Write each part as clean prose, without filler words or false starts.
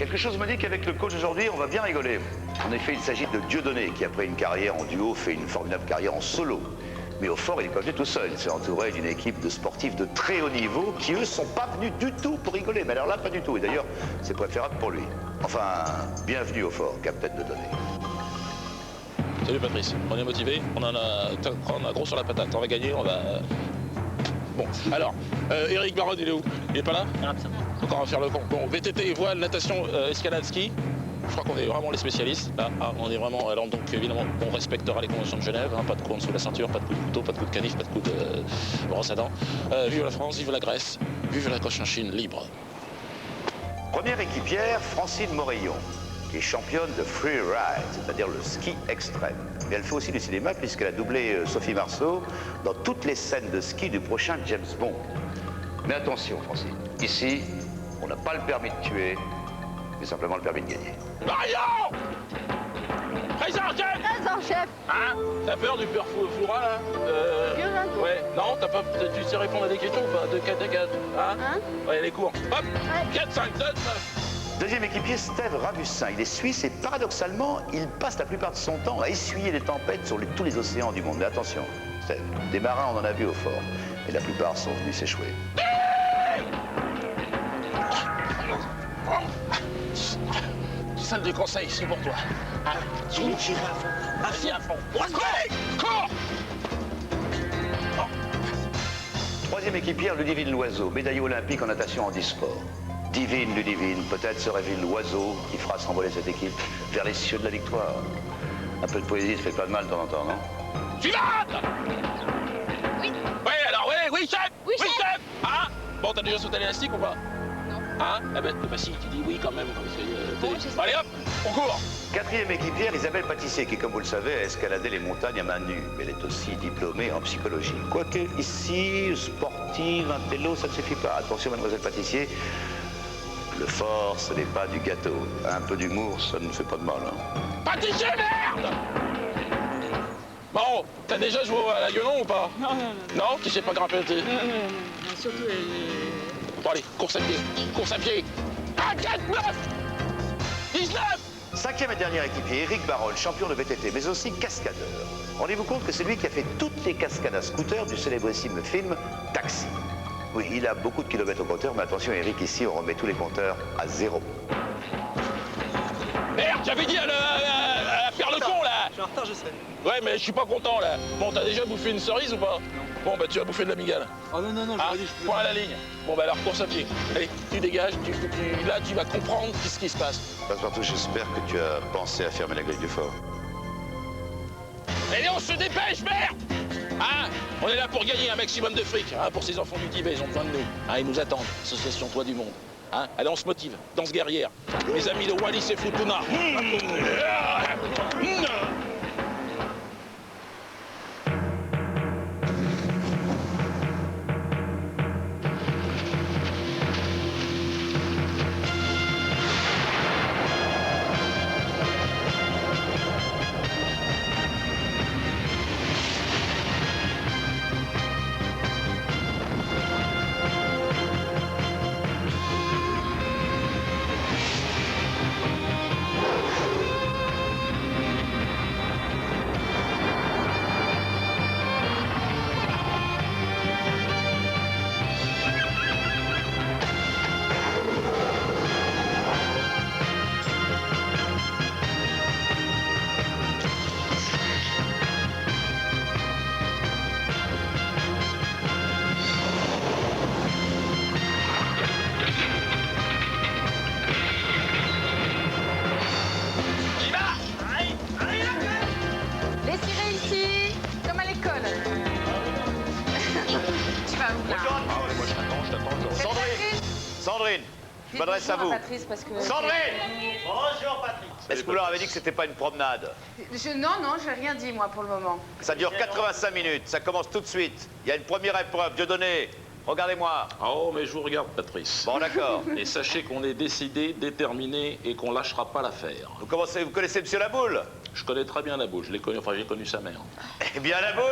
Quelque chose me dit qu'avec le coach aujourd'hui, on va bien rigoler. En effet, il s'agit de Dieudonné, qui après une carrière en duo, fait une formidable carrière en solo. Mais au fort, il est pas venu tout seul. Il s'est entouré d'une équipe de sportifs de très haut niveau qui, eux, sont pas venus du tout pour rigoler. Mais alors là, pas du tout. Et d'ailleurs, c'est préférable pour lui. Enfin, bienvenue au fort, capitaine de Dieudonné. Salut Patrice, on est motivé, on a gros sur la patate, on va gagner, on va... Bon, alors, Eric Baron, il est où? Il est pas là? Donc on va faire le con. Bon, VTT, voile, natation, escalade, ski. Je crois qu'on est vraiment les spécialistes. Là, on est vraiment... Alors donc évidemment, on respectera les conventions de Genève, hein, pas de coups en dessous de la ceinture, pas de coups de couteau, pas de coups de canif, pas de coups de brosse à dents. Vive la France, vive la Grèce, vive la Cochinchine libre. Première équipière, Francine Morillon, qui est championne de freeride, c'est-à-dire le ski extrême. Mais elle fait aussi du cinéma puisqu'elle a doublé Sophie Marceau dans toutes les scènes de ski du prochain James Bond. Mais attention, Francine, ici, on n'a pas le permis de tuer, mais simplement le permis de gagner. Marion! Présent, chef! Présent, chef! Hein? T'as peur du peur fourra, là? Ouais. Non, t'as pas... Tu sais répondre à des questions ou pas? De 4 à 4, hein? Ouais, les cours. Hop! Ouais. 4, 5, 7, 9. Deuxième équipier, Steve Rabussin. Il est suisse et paradoxalement, il passe la plupart de son temps à essuyer les tempêtes sur tous les océans du monde. Mais attention, Steve, des marins, on en a vu au fort. Et la plupart sont venus s'échouer. Salle du conseil, c'est pour toi. J'ai une girafe. Assis à fond. Cours! Troisième équipière, Ludivine Loiseau, médaillée olympique en natation handisport. Divine Ludivine, peut-être serait-il l'oiseau qui fera s'envoler cette équipe vers les cieux de la victoire. Un peu de poésie, ça fait pas de mal de temps en temps, non? Suivante! Oui. Oui, alors oui, chef! Oui, chef! Hein? Bon, t'as déjà sauté l'élastique ou pas? Non. Hein? Eh ben, si, tu dis oui quand même. Bon, j'espère. Allez hop, on court! Quatrième équipière, Isabelle Pâtissier, qui, comme vous le savez, a escaladé les montagnes à main nue. Mais elle est aussi diplômée en psychologie. Quoique, ici, sportive, intello, ça ne suffit pas. Attention, mademoiselle Pâtissier, le fort, ce n'est pas du gâteau. Un peu d'humour, ça ne fait pas de mal, hein. Pâtissier, merde! Bon, t'as déjà joué à la gueulon ou pas? Non. Non? Tu sais pas grimper au pied? Non, surtout Bon, allez, course à pied. Course à pied. 1, 4, 9, 19! Cinquième et dernier équipier, Éric Barol, champion de VTT, mais aussi cascadeur. Rendez-vous compte que c'est lui qui a fait toutes les cascades à scooter du célébrissime film Taxi. Oui, il a beaucoup de kilomètres au compteur, mais attention, Eric, ici, on remet tous les compteurs à 0. Merde, j'avais dit à faire le con, là! Je suis en retard, je sais. Ouais, mais je suis pas content, là. Bon, t'as déjà bouffé une cerise ou pas? Non. Bon, bah, tu vas bouffer de la migale. Oh non, Ah, j'aurais dit, je peux point à la ligne. Bon, bah, alors, course à pied. Allez, tu dégages, là, tu vas comprendre ce qui se passe. Passepartout, j'espère que tu as pensé à fermer la grille du fort. Allez, on se dépêche, merde! Hein? On est là pour gagner un maximum de fric, hein, pour ces enfants du Tibet, ils ont besoin de nous. Hein, ils nous attendent, Association Toit du Monde. Hein? Allez, on se motive, danse guerrière. Les amis de Wallis et Futuna. Les cirés ici, comme à l'école. Tu vas où là? Bonjour à tous. Moi, je t'attends. C'est Sandrine, Patrice. Sandrine, je m'adresse à Bonjour vous. Patrice, parce que... Sandrine! Bonjour, Patrick. Est-ce que vous leur avez dit que c'était pas une promenade? Non, j'ai rien dit, moi, pour le moment. Ça dure 85 minutes, ça commence tout de suite. Il y a une première épreuve, Dieudonné. Regardez-moi. Oh, mais je vous regarde, Patrice. Bon, d'accord. Et sachez qu'on est décidé, déterminé et qu'on lâchera pas l'affaire. Vous connaissez Monsieur Laboule? Je connais très bien la boule, je l'ai connu, enfin j'ai connu sa mère. Eh bien, Laboule,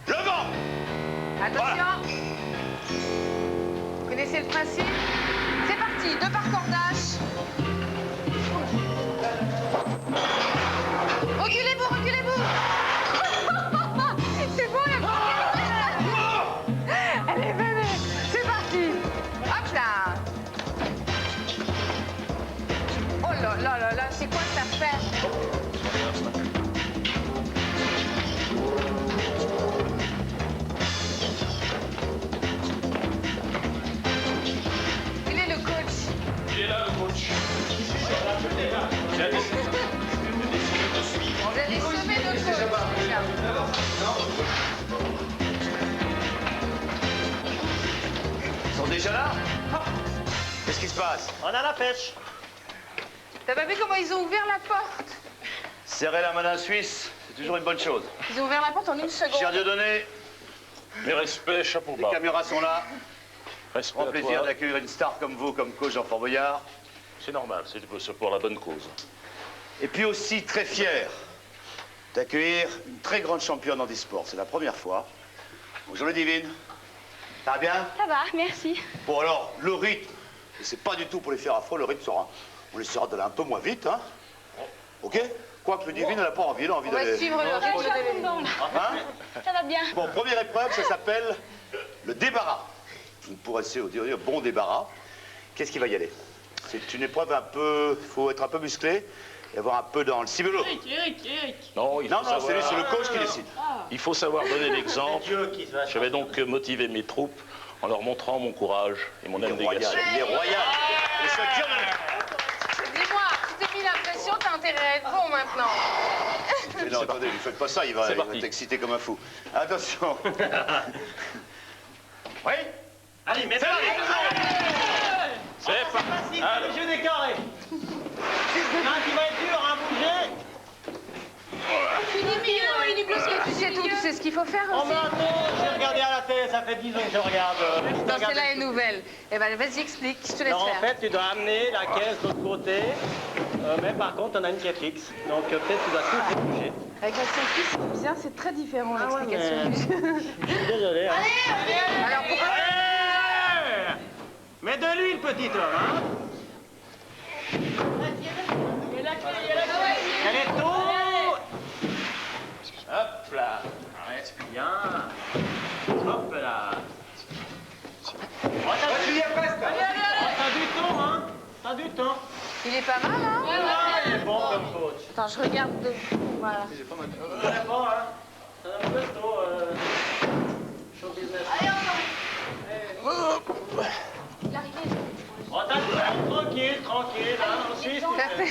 le vent! Attention. Vous connaissez le principe? C'est parti, 2 par cordage. Vous allez semer notre coach. Ils sont déjà là? Qu'est-ce qui se passe? On a la pêche. T'as pas vu comment ils ont ouvert la porte? Serrer la main d'un Suisse, c'est toujours une bonne chose. Ils ont ouvert la porte en une seconde. Cher Dieudonné, Mes respects, chapeau les bas. caméras sont là. Respect Grand à plaisir toi. d'accueillir une star comme vous, comme coach Jean-Fort Boyard. C'est normal, c'est pour la bonne cause. Et puis aussi très fier d'accueillir une très grande championne en e-sport. C'est la première fois. Bonjour les divines. Ça va bien? Ça va, merci. Bon alors, le rythme, et c'est pas du tout pour les faire affreux, le rythme sera... On essaiera d'aller un peu moins vite, hein? Ok? Quoique le divine, elle n'a pas envie, elle a envie On va d'aller... suivre le rythme de l'événement. Hein? Ça va bien. Bon, première épreuve, ça s'appelle le débarras. Vous pourrez essayer de dire bon débarras. Qu'est-ce qui va y aller? C'est une épreuve un peu... Il faut être un peu musclé et avoir un peu dans le ciboulot. Non, il faut Non, savoir... c'est le coach qui décide. Il faut savoir donner l'exemple. Dieu qui se va. Je vais donc motiver mes troupes en leur montrant mon courage et mon Il est abnégation. royal, il est royal. Et ce Dieudonné. Dis-moi, tu t'es mis la pression, t'as intérêt à être bon maintenant. Mais non, attendez, ne faites pas ça, il va parti. t'exciter comme un fou. Attention. Oui? Allez, mais C'est parti. facile, Alors. le jeu des carrés. Un qui va être dur à bouger. Philippe, tu sais tout, tu sais ce qu'il faut faire Oh, aussi. mais attends, j'ai regardé à la télé, ça fait 10 ans que je regarde. Non, celle-là est nouvelle. Eh ben, vas-y, explique, je te laisse Non, en faire. fait, tu dois amener la caisse de l'autre côté. Mais par contre, on a une qui est fixe. Donc peut-être tu dois tout faire bouger. Avec la selfie, c'est bizarre, c'est très différent l'explication mais- du jeu. Je suis désolé. Hein. Alors, pourquoi... Allez, mets de l'huile, petit homme. Hein. Elle est tout. Hop là. Arrête bien. Hop là. Oh, t'as du temps, hein. T'as du temps. Il est pas mal, hein? Ah, il est bon comme coach. Attends, je regarde de... Voilà. Il est bon, hein. Ça donne plutôt show business. Oh, t'as du temps, tranquille, tranquille. Hein. En Suisse, tu fais.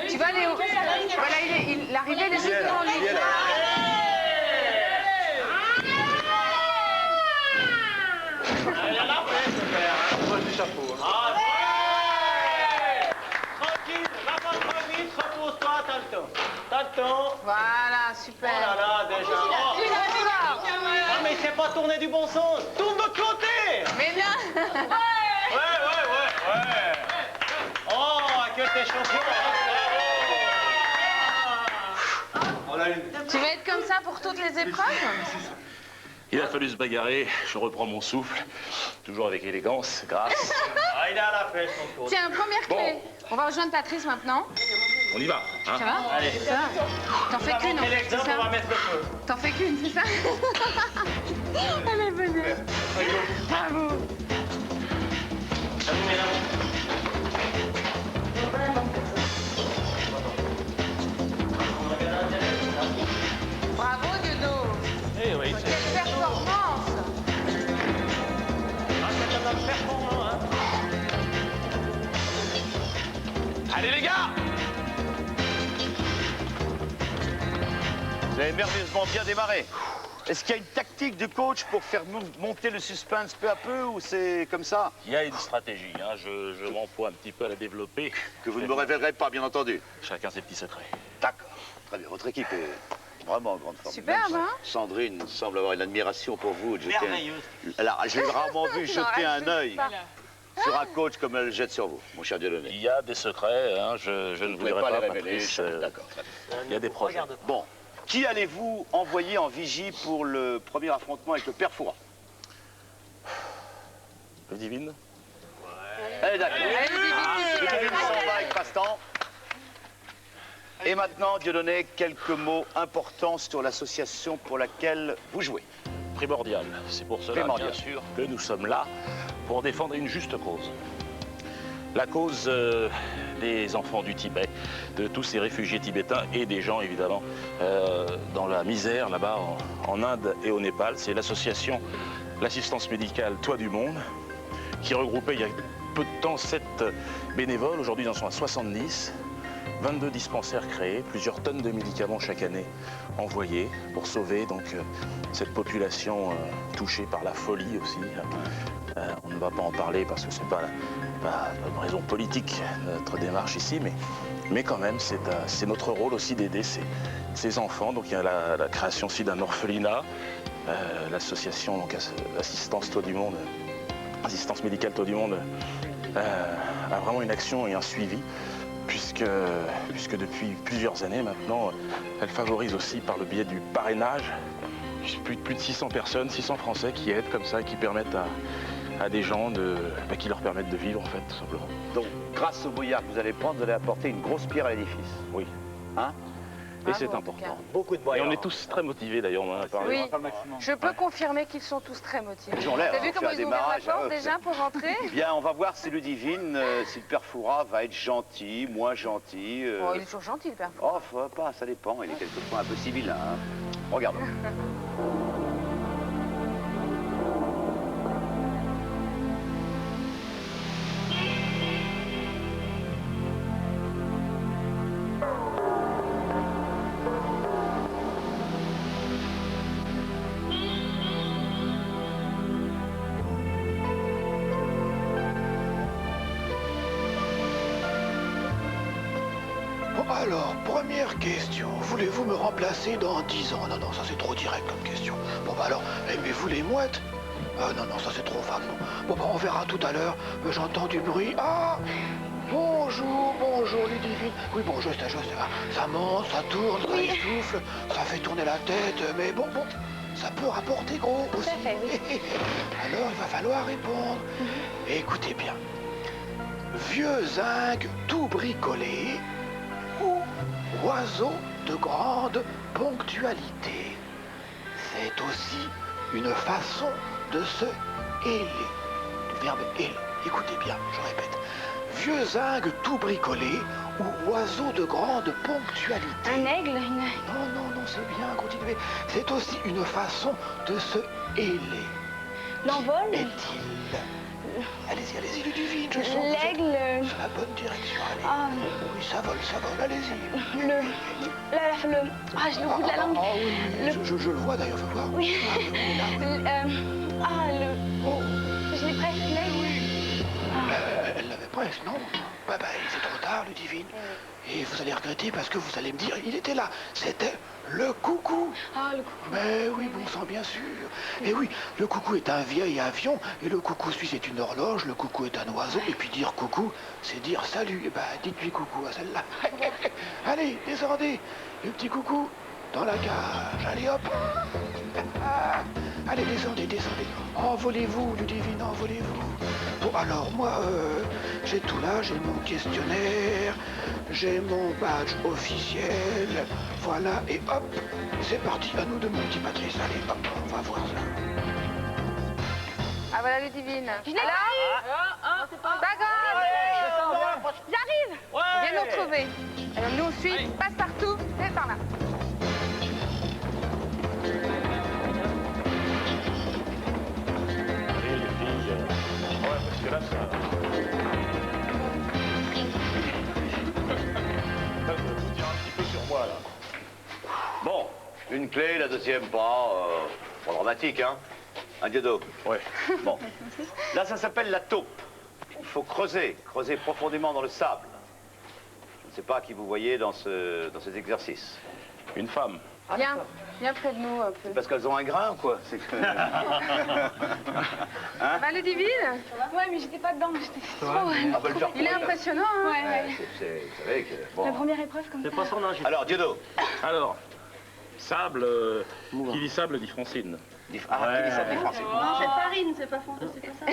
Tu vas aller où? Voilà, l'arrivée, elle est juste devant lui. Il y a la presse, le père. Hein. Du chapeau. Ah, ouais. Tranquille, va pas trop vite, repose-toi, t'as le temps. T'as le temps. Voilà, Oh super. là là, déjà. Oh. Ah, mais c'est pas tourné du bon sens. Tourne de l'autre côté. Mais bien. Ouais. Oh, que t'es champion. Tu vas être comme ça pour toutes les épreuves? Il a fallu se bagarrer, je reprends mon souffle, toujours avec élégance, grâce. Ah, il est à la pêche, son coach. Tiens, première clé. On va rejoindre Patrice maintenant. On y va, hein? Ça va? Allez. Ça va. T'en fais qu'une, Montrer c'est l'exemple, ça? on va mettre le feu. T'en fais qu'une, c'est ça? Elle est venue. Bravo. Ça vous met là. Bravo, Diodo. Eh oui, Quelle performance. Ah, c'est un homme performant, hein. Allez les gars! Vous avez merveilleusement bien démarré. Est-ce qu'il y a une tactique du coach pour faire monter le suspense peu à peu ou c'est comme ça? Il y a une stratégie, hein. je m'emploie un petit peu à la développer. Que vous ne me révélerez pas, bien entendu. Chacun ses petits secrets. D'accord. Très bien. Votre équipe est vraiment en grande forme. Superbe, Même hein? Sandrine semble avoir une admiration pour vous. de jeter un- Merveilleuse. Alors, j'ai rarement vu jeter un rajoute œil pas. sur un coach comme elle le jette sur vous, mon cher Dieudonné. Il y a des secrets, hein. je ne vous pouvez dirai pas pas, les révéler. Patrice, D'accord, très bien. il y a des projets. Regarde. Bon. Qui allez-vous envoyer en vigie pour le premier affrontement avec le père Fouras? Le divine? Elle est d'accord. Allez, Le Divine, divine s'en va avec passe-temps. Et maintenant, Dieudonné, quelques mots importants sur l'association pour laquelle vous jouez. Primordial. C'est pour cela, Primordial. bien sûr, que nous sommes là pour défendre une juste cause. La cause des enfants du Tibet, de tous ces réfugiés tibétains et des gens, évidemment, dans la misère là-bas en Inde et au Népal. C'est l'association, l'assistance médicale Toit du Monde, qui regroupait il y a peu de temps 7 bénévoles. Aujourd'hui, ils en sont à 70. 22 dispensaires créés, plusieurs tonnes de médicaments chaque année envoyés pour sauver donc, cette population touchée par la folie aussi. On ne va pas en parler parce que ce n'est pas une raison politique de notre démarche ici, mais quand même, c'est notre rôle aussi d'aider ces enfants. Donc il y a la création aussi d'un orphelinat, l'association donc Assistance Toit du Monde, Assistance médicale Toit du Monde a vraiment une action et un suivi. Puisque depuis plusieurs années maintenant, elle favorise aussi par le biais du parrainage plus de 600 personnes, 600 Français qui aident comme ça, qui permettent à des gens qui leur permettent de vivre en fait, tout simplement. Donc, grâce au brouillard que vous allez prendre, vous allez apporter une grosse pierre à l'édifice. Oui. Hein? Et c'est important. Beaucoup de Et boyards. on est tous très motivés d'ailleurs, on en a parlé. Oui, je peux confirmer qu'ils sont tous très motivés. Ils ont l'air, T'as vu on comment fait un ils ont ouvert la démarrage, porte hein, déjà pour rentrer? Bien, on va voir si Ludivine, si le père Fouras va être gentil, moins gentil. Oh, il est toujours gentil, le père. Oh, faut pas, ça dépend. Il est quelquefois un peu civil, hein. Regarde. Bon, alors, première question. Voulez-vous me remplacer dans 10 ans? Non, non, ça c'est trop direct comme question. Bon, bah alors, aimez-vous les mouettes? Non, non, ça c'est trop vague. Bon, bah on verra tout à l'heure. J'entends du bruit. Ah! Bonjour, bonjour Ludivine. Oui, bonjour, ça monte, ça tourne, ça essouffle, ça fait tourner la tête, mais bon, ça peut rapporter gros aussi. Tout à fait, oui. Alors, il va falloir répondre. Écoutez bien. Vieux zinc tout bricolé ou oiseau de grande ponctualité. C'est aussi une façon de se héler. Le verbe héler. Écoutez bien, je répète. Vieux zinc tout bricolé ou oiseau de grande ponctualité. Un aigle, Non, non, non, c'est bien, continuez. C'est aussi une façon de se héler. l'envol, Est-il? Allez-y, allez-y, Ludivine, je sens que vous êtes l'aigle, dans la bonne direction, allez. ah, Oui, ça vole, allez-y. j'ai le bout de la langue. Ah oui, je le vois d'ailleurs, faut voir. Oui. Ah, oui, là, oui. Oh, Je l'ai presque, l'aigle. elle l'avait presque, non? Bah, c'est trop tard, Ludivine. Et vous allez regretter parce que vous allez me dire, il était là, c'était le coucou. Ah, le coucou. Mais oui, bon sang, bien sûr. Et oui, le coucou est un vieil avion, et le coucou suisse est une horloge, le coucou est un oiseau, et puis dire coucou, c'est dire salut. Et dites-lui coucou à celle-là. Allez, descendez, le petit coucou, dans la cage. Allez, hop. Allez, descendez. Envolez-vous, Ludivine, envolez-vous. Bon, alors, moi, j'ai tout là, j'ai mon questionnaire, j'ai mon badge officiel, voilà, et hop, c'est parti, à nous de mon petit Patrice, allez, hop, on va voir ça. Ah voilà Ludivine. Je l'ai pas eu. Pas grave. J'arrive. Viens nous retrouver. Alors nous on suit, passe partout, c'est par là. Allez les filles, ouais parce que là ça... Ça vous tire un petit peu sur moi là. Bon, une clé, la deuxième pas. Pas dramatique, hein? Un diodo. Ouais. Bon. Là, ça s'appelle la taupe. Il faut creuser profondément dans le sable. Je ne sais pas qui vous voyez dans cet exercice. Une femme. Viens près de nous un peu. Parce qu'elles ont un grain ou quoi? C'est que... Bah Ludivine, Ouais, mais j'étais pas dedans. J'étais trop. Ah, bah, le faire il est pour- impressionnant, hein? Ouais. Vous savez que... La Bon. première épreuve comme ça. C'est pas son âge. Alors, diodo. Alors, sable, qui dit sable dit Francine. Qui dit ça dit français. C'est farine, c'est pas fond, c'est pas ça.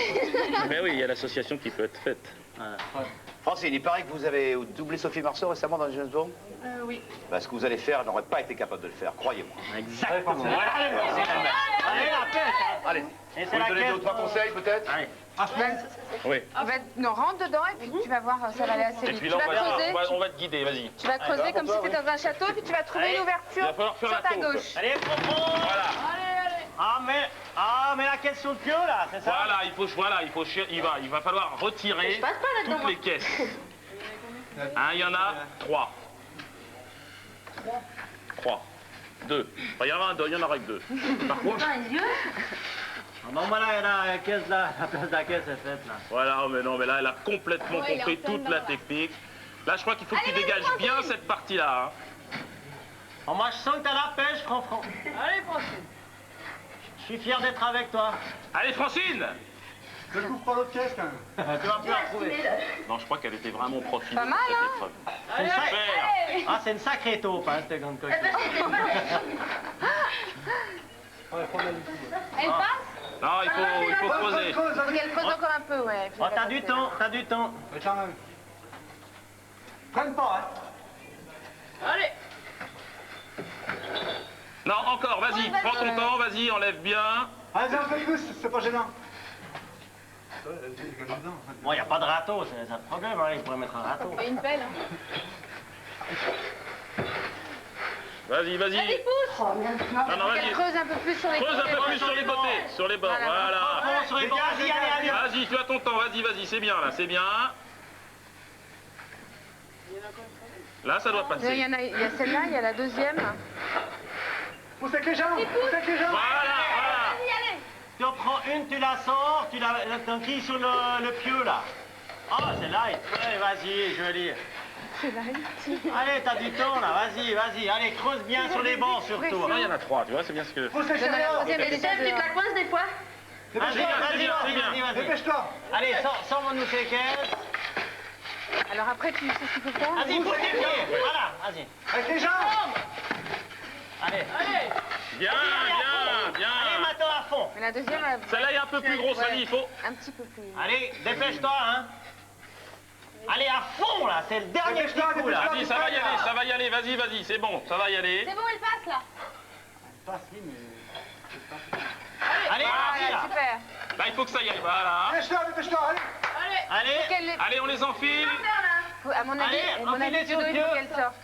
Mais oui, il y a l'association qui peut être faite. Francine, il paraît que vous avez doublé Sophie Marceau récemment dans James Bond. Oui. Bah, ce que vous allez faire, je n'aurais pas été capable de le faire, croyez-moi. Exactement. Allez, Et vous c'est me donnez laquelle? deux ou trois conseils peut-être? Oui. Non, rentre dedans et puis tu vas voir, ça va aller assez Et vite. puis Tu là, vas creuser, on va te guider, vas-y. tu vas creuser comme si c'était dans un château, puis tu vas trouver une Il ouverture va falloir faire sur la ta taupe. gauche. Allez, profond. Voilà. mais laquelle sur le pieu, là, c'est ça? Voilà, il va falloir retirer Je passe pas là-dedans, toutes les caisses. Hein, il y en a 3. 3. 2. Il y en aura que 2. Par contre... Bon, voilà, il y en a la caisse là, la place de la caisse est faite là. Voilà, mais non, mais là, elle a complètement compris toute la technique. Là, je crois qu'il faut que tu dégages bien cette partie-là. Hein. Bon, moi, je sens que t'as la pêche, Franfran. Allez, Francine. Je suis fier d'être avec toi. Allez, Francine! Je couvre pas l'autre caisse, quand même. Tu vas plus la retrouver. Non, je crois qu'elle était vraiment profilée. Pas mal, cette hein? épreuve. C'est une Super! Ah, c'est une sacrée taupe, hein, cette grande coquille. Elle passe? Non, il faut creuser. Faut qu'elle creuse encore un peu, ouais. Oh, t'as du temps, t'as du temps. Mais quand même. Prenne pas, hein. Allez. Non, encore, vas-y, prends ton temps, vas-y, enlève bien. Allez, un peu plus, c'est pas gênant. Bon, y a pas de râteau, c'est ça le problème, hein, il pourrait mettre un râteau. Et une pelle. Vas-y, vas-y. Allez, pousse. Non, non, Faut vas-y. qu'elle creuse un peu plus sur les Creuse un côtés. peu plus sur les côtés, sur les bords, voilà. Bon, sur les bords, vas-y, allez, allez. Vas-y, tu as ton temps, vas-y, c'est bien, là, c'est bien. Là, ça doit Il passer. y a celle-là, il y a la deuxième. Pousse avec les jambes, pousse avec les jambes. Voilà. Tu en prends une, tu la sors, tu la t'enquilles sur le pieu, là. Oh, c'est light. Allez, vas-y, joli. Allez, t'as du temps, là, vas-y. Allez, creuse bien sur les bords, surtout. Non, il y en a 3, tu vois, c'est bien ce que... Pousse les Donne la chéris. troisième, elle est déjà Tu te la coinces des fois? Vas-y. Dépêche-toi. Allez, sors-moi-nous ces caisses. Alors après, tu sais ce qu'il faut faire? Vas-y, pousse les pieds. Voilà, vas-y. Avec les jambes. Allez. Bien. Allez, maintenant à fond. Mais la deuxième, elle... Celle-là est un peu plus grosse, vas-y, il faut... un petit peu plus. Allez, dépêche-toi, hein. Allez, à fond, là. C'est le dernier petit Dépêche-toi, coup, là. Vas-y, ça va y aller, vas-y, c'est bon, ça va y aller. C'est bon, elle passe là. Passe, oui, mais... Allez, vas-y, là. Super. Là, il faut que ça y aille, voilà. Dépêche-toi, allez. Allez, Allez, on les enfile. À mon avis, enfilez sur le il pieu. faut qu'elle sorte.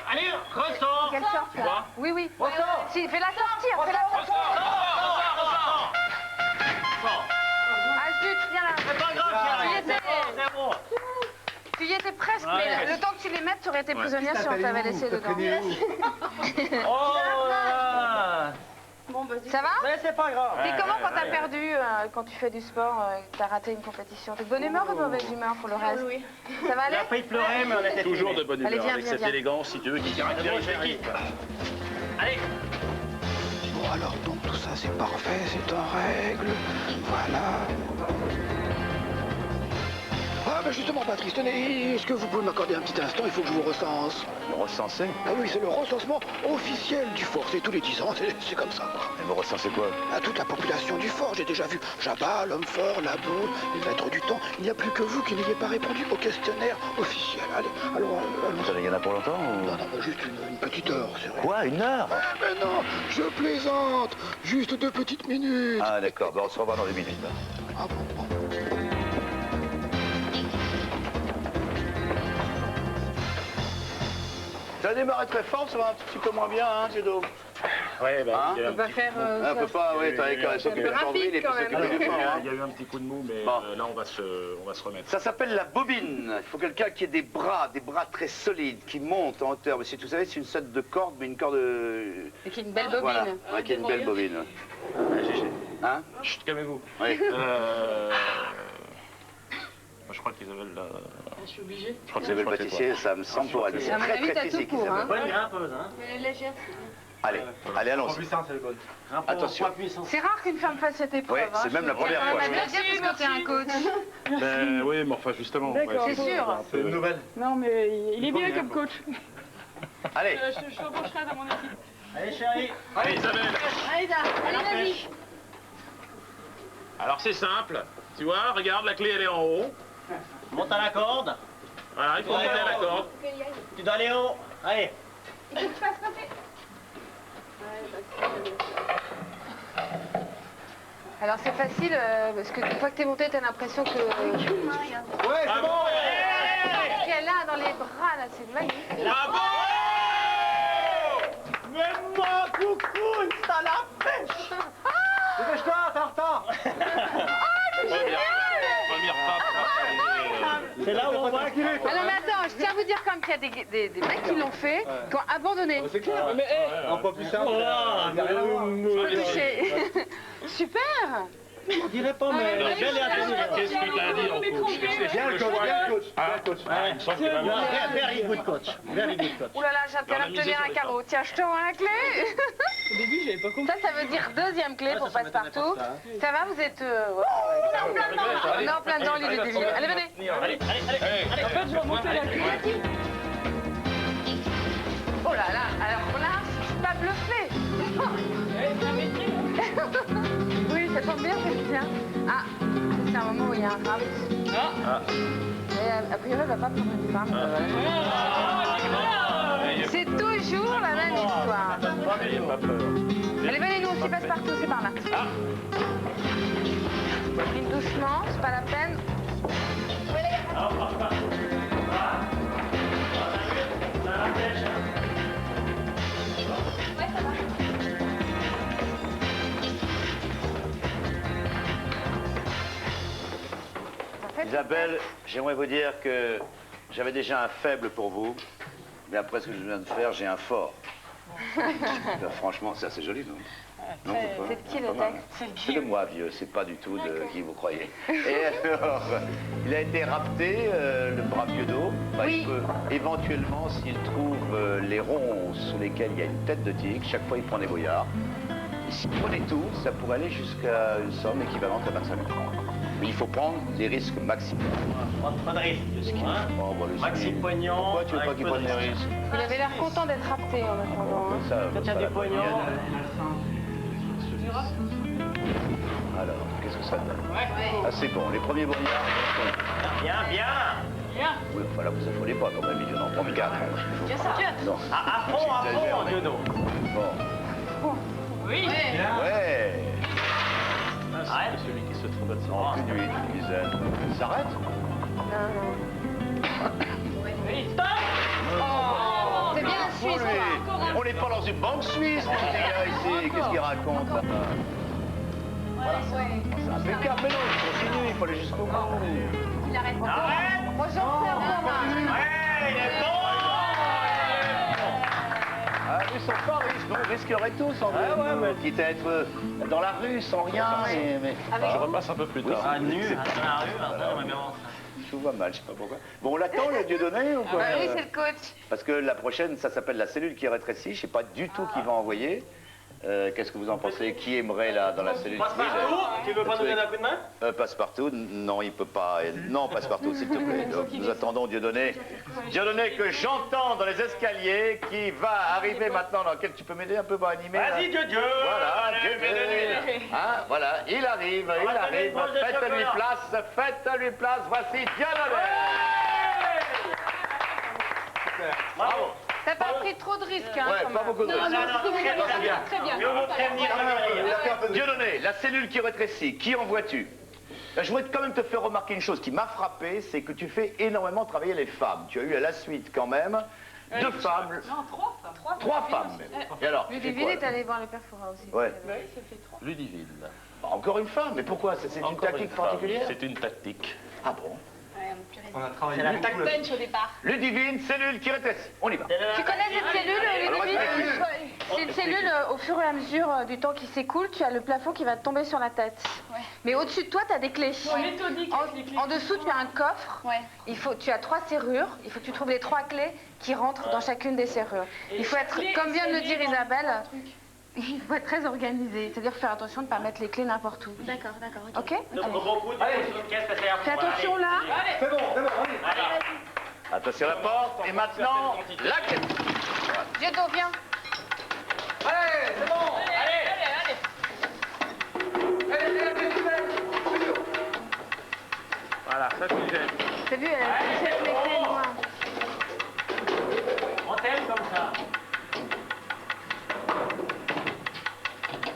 allez, ressort. Qu'elle sorte, Tu vois là. Oui. Ressort. Si, fais-la sortir, fais-la sortir. Ressort. Ah zut, viens là. C'est pas grave, Thierry. C'est bon. Tu y étais presque, mais le temps que tu les mettes, tu aurais été prisonnière si on t'avait laissé dedans. Oh là. Bon, vas-y. Ça va? Mais c'est pas grave. T'es comment quand t'as perdu, quand tu fais du sport, que t'as raté une compétition? T'es de bonne humeur ou de mauvaise humeur pour le reste? Oui. Ça va Il aller? a pris de pleurer, mais on était Toujours de bonne Allez, humeur, viens, avec viens, cette viens. élégance, si tu veux, qui caractérise l'équipe. Allez. Bon alors, donc tout ça c'est parfait, c'est en règle. Voilà. Ah ben justement Patrice, tenez, est-ce que vous pouvez m'accorder un petit instant? Il faut que je vous recense. Me recenser? Ah oui, c'est le recensement officiel du fort, c'est tous les 10 ans, c'est comme ça. Et me recenser quoi? À toute la population du fort, j'ai déjà vu Jabba, l'homme fort, la boule, les maîtres du temps. Il n'y a plus que vous qui n'ayez pas répondu au questionnaire officiel. Allez, alors, allons-y. Il y en a pour longtemps ou... Non, juste une petite heure, c'est vrai. Quoi, 1 heure? Ah, mais non, je plaisante. Juste 2 petites minutes. Ah d'accord, ben, on se revoit dans 2 minutes. Hein. Ah bon. Ça a démarré très fort, ça va un petit peu moins bien, hein, Judo? Ouais, Hein il y a eu On va faire... On peut pas, oui, t'as qu'à s'occuper de Sandrine et puis s'occuper du fort. il y a eu un petit coup de mou, mais Bon. là, on va se remettre. Ça s'appelle la bobine. Il faut quelqu'un qui ait des bras très solides, qui montent en hauteur. Mais si vous savez, c'est une sorte de corde, mais une corde... Et qui est une belle bobine. Voilà, ouais, qui est une belle bobine. Ouais. Hein? Chut, calmez-vous. Oui. Je crois qu'Isabelle... Je suis obligée. Je crois Vous avez le pâtissier, ça me semble pour elle. C'est À mon très avis, très t'as tout physique, pour, Isabelle. hein. Bonne grimpeuse, hein. Elle est légère, c'est bien. Allez, allons-y. Puissant, c'est le bon. Attention. C'est rare qu'une femme fasse cette épreuve. Ouais, hein. c'est même la première C'est fois. quand même à bien dire parce que t'es un coach. Ben oui, mais enfin, justement. D'accord. C'est sûr. C'est une nouvelle. Non, mais il est bien comme coach. Allez. Je embaucherai dans mon équipe. Allez, chérie. Allez, Isabelle. Allez, Da. Allez, vas-y. Alors, c'est simple. Tu vois, regarde, la clé, elle est en haut. Monte à la corde. Voilà, il faut monter à la corde. Tu dois aller haut. Allez. Il faut que tu fasses passer. Alors c'est facile, parce que une fois que t'es monté, t'as l'impression que... Ouais, c'est bon. Ce qu'elle a dans les bras, là, c'est magnifique. Bravo! Mais moi, coucou, ça la pêche. Dépêche-toi, t'es en retard. C'est là où on voit qu'il est. Ah non mais attends, je tiens à vous dire quand même qu'il y a des mecs qui l'ont fait, qui ont abandonné. C'est clair. Mais un peu plus simple. Pas touché. Super. On dirait pas, mais belle et intelligente. Qu'est-ce que t'as à dire au coach? Bien le coach, bien le coach. Il me semble qu'il va bien. Very good coach. Very good coach. Ouh là là, j'ai intérêt à me tenir un carreau. Tiens, je te rends la clé. Au début, j'avais pas compris. Ça veut dire deuxième clé pour passe-partout. Ça va, vous êtes... On est en plein dedans, l'idée des villes. Allez, venez. Allez. En fait, je vais monter la clé. Oh là là, alors là, je suis pas bluffée. Oui, ça tombe bien, c'est bien. Ah, c'est un moment où il y a un rap. Mais a priori, elle va pas prendre une femme. C'est toujours la même histoire. Allez, venez, nous aussi, passe partout, c'est par là. Pris doucement, c'est pas la peine. Isabelle, j'aimerais vous dire que j'avais déjà un faible pour vous, mais après ce que je viens de faire, j'ai un fort. Franchement, c'est assez joli, non? Non, pas. C'est de qui le Pas mal. texte? C'est de moi, vieux, c'est pas du tout de qui vous croyez. Et alors, il a été rapté, le brave Vieudo. Oui. Il peut, éventuellement, s'il trouve les ronds sous lesquels il y a une tête de tigre, chaque fois il prend des boyards. Et s'il prenait tout, ça pourrait aller jusqu'à une somme équivalente à 25 000 francs. Mais il faut prendre des risques maximaux. Pas de risque, le ski, hein. Oh, bah, le Maxi ski. pognon. Pourquoi tu veux pas avec qu'il peu de prenne des risque. risques? Il avait l'air content d'être rapté en attendant. hein. Ça, Quand il y a ça, du la pognon. Alors, qu'est-ce que ça donne? Ah, c'est bon, les premiers boyards. Bien. Oui, enfin là, vous affolez pas quand même, il en prend 4. Non. À fond, Diodo. Bon. Oui. Ouais. Ouais. C'est celui qui se trouve à En plus d'une dizaine. Il s'arrête? C'est bien la Suisse, quoi. On n'est pas dans une banque suisse, les gars, ici. Qu'est-ce qu'il raconte là? C'est impeccable, mais non, il continue, il faut aller jusqu'au bout. Il arrête pas. Arrête. Moi, j'en fais encore un. Ouais, il est bon. Ah, ils sont pas riches, nous, on risquerait tout sans quitte à être dans la rue sans rien. Mais... Je repasse un peu plus tard. Ah, nu, dans la rue, on bien. Je vous vois mal, je sais pas pourquoi. Bon, on l'attend, le Dieudonné ou quoi? Bah oui, c'est le coach. Parce que la prochaine, ça s'appelle la cellule qui rétrécit. Je sais pas du tout qui va envoyer. Qu'est-ce que vous en pensez? Qui aimerait là dans la cellule? Passe-partout, tu veux pas nous donner un coup de main? Passe-partout, non, il peut pas. Non, Passe-partout, s'il te plaît. Donc, nous attendons Dieudonné. Dieudonné que j'entends dans les escaliers, qui va arriver maintenant dans lequel tu peux m'aider un peu pour animer. Vas-y, Dieu. Voilà, Allez, Dieudonné. Hein, voilà, il arrive. Faites-lui place, voici Dieudonné. Bravo. T'as pas pris trop de risques, hein, Ouais, quand pas même. beaucoup de risques. Très bien. Très bien. Je vais vous prévenir, Dieudonné, la cellule qui rétrécit, qui envoies-tu? Je voudrais quand même te faire remarquer une chose qui m'a frappé, c'est que tu fais énormément travailler les femmes. Tu as eu à la suite quand même 2 femmes. Non, 3 femmes. 3 femmes même. Et alors, tu fais Ludivine quoi, est allé voir le père Fora aussi. Ouais. Ludivine. Encore une femme, mais pourquoi? C'est une Encore tactique une femme. particulière? C'est une tactique. Ah bon? On a travaillé la beaucoup. Punch au départ. Ludivine, cellule qui rétrécit. On y va. Tu connais cette cellule, Ludivine? C'est une cellule, au fur et à mesure du temps qui s'écoule, tu as le plafond qui va te tomber sur la tête. Ouais. Mais au-dessus de toi, tu as des clés. Méthodique avec les clés. En dessous, tu as un coffre. Ouais. Tu as 3 serrures. Il faut que tu trouves les 3 clés qui rentrent dans chacune des serrures. Il faut être, comme vient de le dire Isabelle, il faut être très organisé. C'est-à-dire faire attention de ne pas mettre les clés n'importe où. D'accord. Ok? Donc, beaucoup de caisses parce qu'il y a- Fais attention là. C'est bon, allez. Allez. Attention à la porte. Et maintenant, la clé. Dieudonné, viens. Allez, c'est bon. Allez. Voilà, ça tu gênes. T'as vu, elle jette les clés loin. On t'aime comme ça.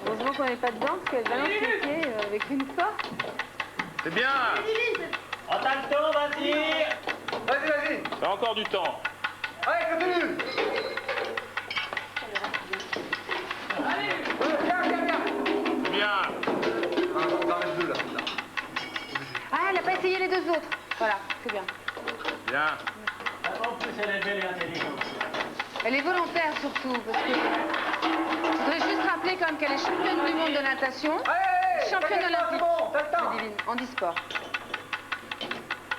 Heureusement qu'on n'est pas dedans, parce qu'elle balance les clés avec une porte. C'est bien. On t'a le temps, vas-y. Vas-y. T'as encore du temps. Allez, continue. Bien. autres. Voilà, c'est bien. Bien. En plus, elle est belle et intelligente. Elle est volontaire surtout, parce que je voudrais juste rappeler quand même qu'elle est championne du monde de natation, championne olympique de Divine, en e-sport.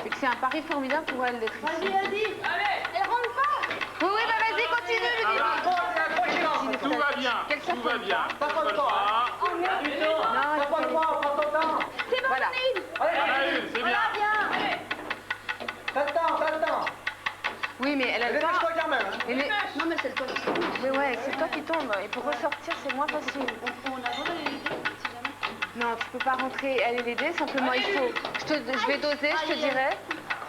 Et que c'est un pari formidable pour elle d'être ici. Vas-y. Allez. Elle rentre pas. Oui, oui, bah vas-y, continue, Ludivine. Tout va bien. Qu'elle Tout va s'affole bien. pas. Pas le temps. Non, Prends pas le temps, prends ton temps. C'est bon, Voilà. Lynn. On a une, c'est bien. T'as le temps. Oui, mais elle a le temps. Dépêche-toi quand même. Hein. Mais, Non, mais c'est le temps. mais ouais, c'est toi qui tombe. Et pour ressortir, c'est moins facile. Non, tu peux pas rentrer, elle et l'aider, simplement il faut. Je vais doser, je te dirai,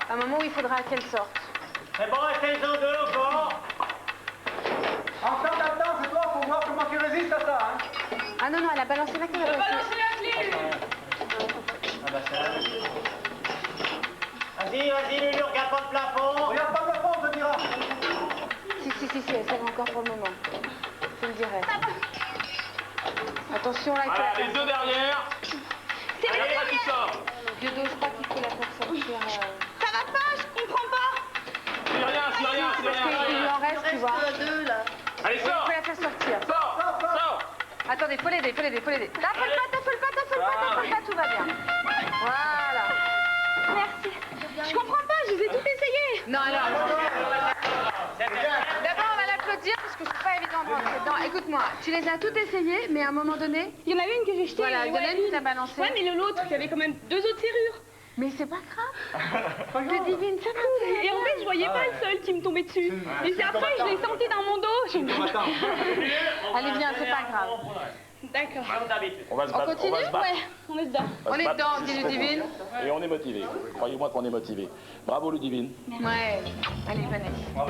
à un moment où il faudra qu'elle sorte. C'est bon, essaye-en deux encore. Encore t'as le temps, c'est toi, faut voir comment tu résistes à ça. Hein. Ah non, non, elle a balancé la clé. Balancez la clé. Ah bah c'est là. Vas-y, Lulu, regarde pas le plafond. Regarde pas le plafond, on te dira. Si, elle sert encore pour le moment. Je le dirai. Attention là, Voilà, les deux derrière. C'est Allez, les après tu sors. Diodo, je crois qu'il faut la faire sortir. Ça va pas, je comprends pas. C'est rien. Parce qu'il lui en reste, tu vois. Deux là. Allez, Il sors. faut la faire sortir. Sors. Attendez, faut l'aider. T'affole pas, tout va bien. Voilà. Merci. Je comprends pas, je les ai toutes essayées. Non, alors. D'abord, on va l'applaudir parce que c'est pas évident de rentrer dedans. Écoute-moi, tu les as toutes essayées, mais à un moment donné. Il y en a une que j'ai jetée. Voilà, il y en a une qui t'a balancé. Ouais, mais l'autre, il y avait quand même deux autres serrures. Mais c'est pas grave. C'est divine, ça va. Et en fait, je voyais pas le seul qui me tombait dessus. Et c'est après, je l'ai senti dans mon dos. Je me dis, Allez, viens, c'est pas grave. d'accord. On va se On battre. continue? Ouais, on est dedans. On est dedans, dit Ludivine. Et on est motivé. Croyez-moi qu'on est motivé. Bravo Ludivine. Ouais. Allez, venez. Ah,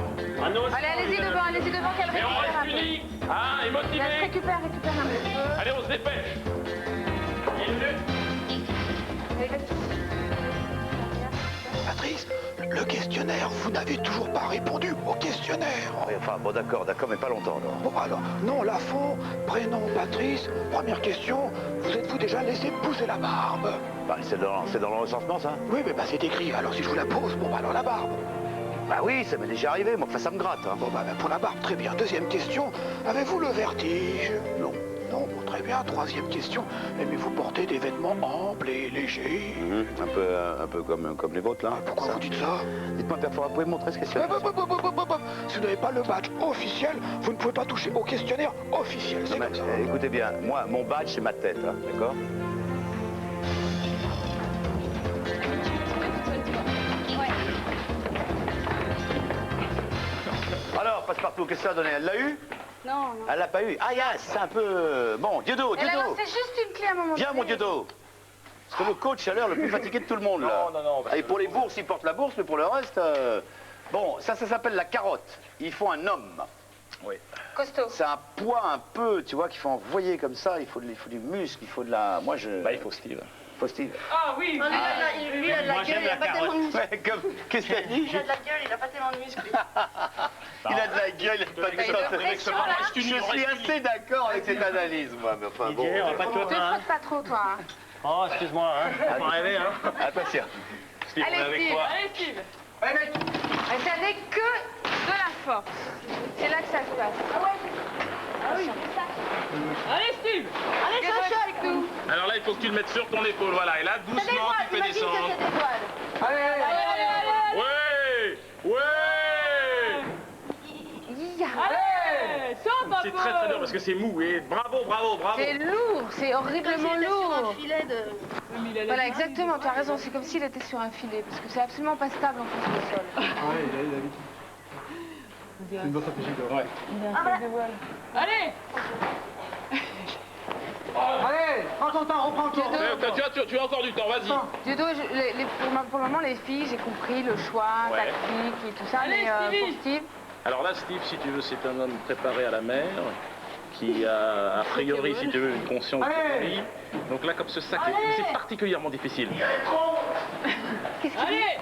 Allez, allez-y devant qu'elle Et on récupère un reste peu. unis. Ah, et motivé. Récupère un peu. Allez, on se dépêche. Allez, vas-y. Patrice, le questionnaire, vous n'avez toujours pas répondu au questionnaire. Oui, enfin, bon, d'accord, mais pas longtemps, alors. Bon, alors, nom, Lafont, prénom, Patrice. Première question, vous êtes-vous déjà laissé pousser la barbe? Bah, c'est dans le recensement, ça? Oui, mais bah, c'est écrit, alors si je vous la pose, bon, bah, alors la barbe. Bah oui, ça m'est déjà arrivé, moi, enfin, ça me gratte, hein. Bon, bah, pour la barbe, très bien. Deuxième question, avez-vous le vertige? Non. Non, bon, très bien. Troisième question, aimez-vous porter des vêtements amples et légers? Un peu comme les vôtres, là. Pourquoi vous dites ça? Dites-moi, Père Fora, vous pouvez me montrer ce questionnaire? Si vous n'avez pas le badge officiel, vous ne pouvez pas toucher au questionnaire officiel. Non, C'est mais, comme ça. écoutez bien, moi, mon badge, c'est ma tête, hein, d'accord? Alors, Passepartout, qu'est-ce que ça a donné? Elle l'a eu? Non. Elle l'a pas eu? Ah, yes, c'est un peu... Bon, Diodo. Elle a lancé juste une clé à un moment Viens, donné. mon Diodo. Parce que le coach, a l'air le plus fatigué de tout le monde, là. Non. Et pour les bourses, il porte la bourse, mais pour le reste... Bon, ça s'appelle la carotte. Il faut un homme. Oui. Costaud. C'est un poids un peu, tu vois, qu'il faut envoyer comme ça. Il faut du muscle, il faut de la... Moi, je... Bah, il faut Steve. Faut Steve. Ah oui. Non, lui, il a de la gueule, il a pas tellement de muscles. Ouais, comme... Qu'est-ce qu'il a dit? Il a de la gueule, il a pas tellement de muscles. Il a de la gueule, il a pas de pression, là. Je suis assez d'accord avec cette analyse, moi, mais enfin bon... Didier, on va pas te Te foutre, hein. frotte pas trop, toi. Hein. Oh, excuse-moi, hein. Faut pas rêver, hein. Attention. Steve, on est Allez, avec Steve. toi. Allez, Steve. Et ça n'est que de la force. C'est là que ça se passe. Allez, Steve. Allez, Viens Sacha. avec nous. Alors là, il faut que tu le mettes sur ton épaule. Voilà. Et là, Ça doucement, dévoile, tu fais imagine que descendre. c'est dévoile. Allez. Ouais. Allez. Sors, papa. C'est très très dur parce que c'est mou. Et bravo. C'est lourd, c'est Comme horriblement s'il était sur un lourd. filet de... Voilà, exactement, tu as raison, c'est comme s'il était sur un filet, parce que c'est absolument pas stable en plus le sol. C'est une bonne stratégie, quoi. Ouais. Allez. Allez, prends ton temps, reprends ton temps. Tu as encore du temps. Vas-y. Diodo, pour le moment, les filles, j'ai compris le choix, Ouais. tactique et tout ça, Allez, mais Stevie. pour Steve, Alors là, Steve, si tu veux, c'est un homme préparé à la mer, qui a priori, si tu veux, une conscience de Allez. la vie. Donc là, comme ce sac, c'est particulièrement difficile. Allez.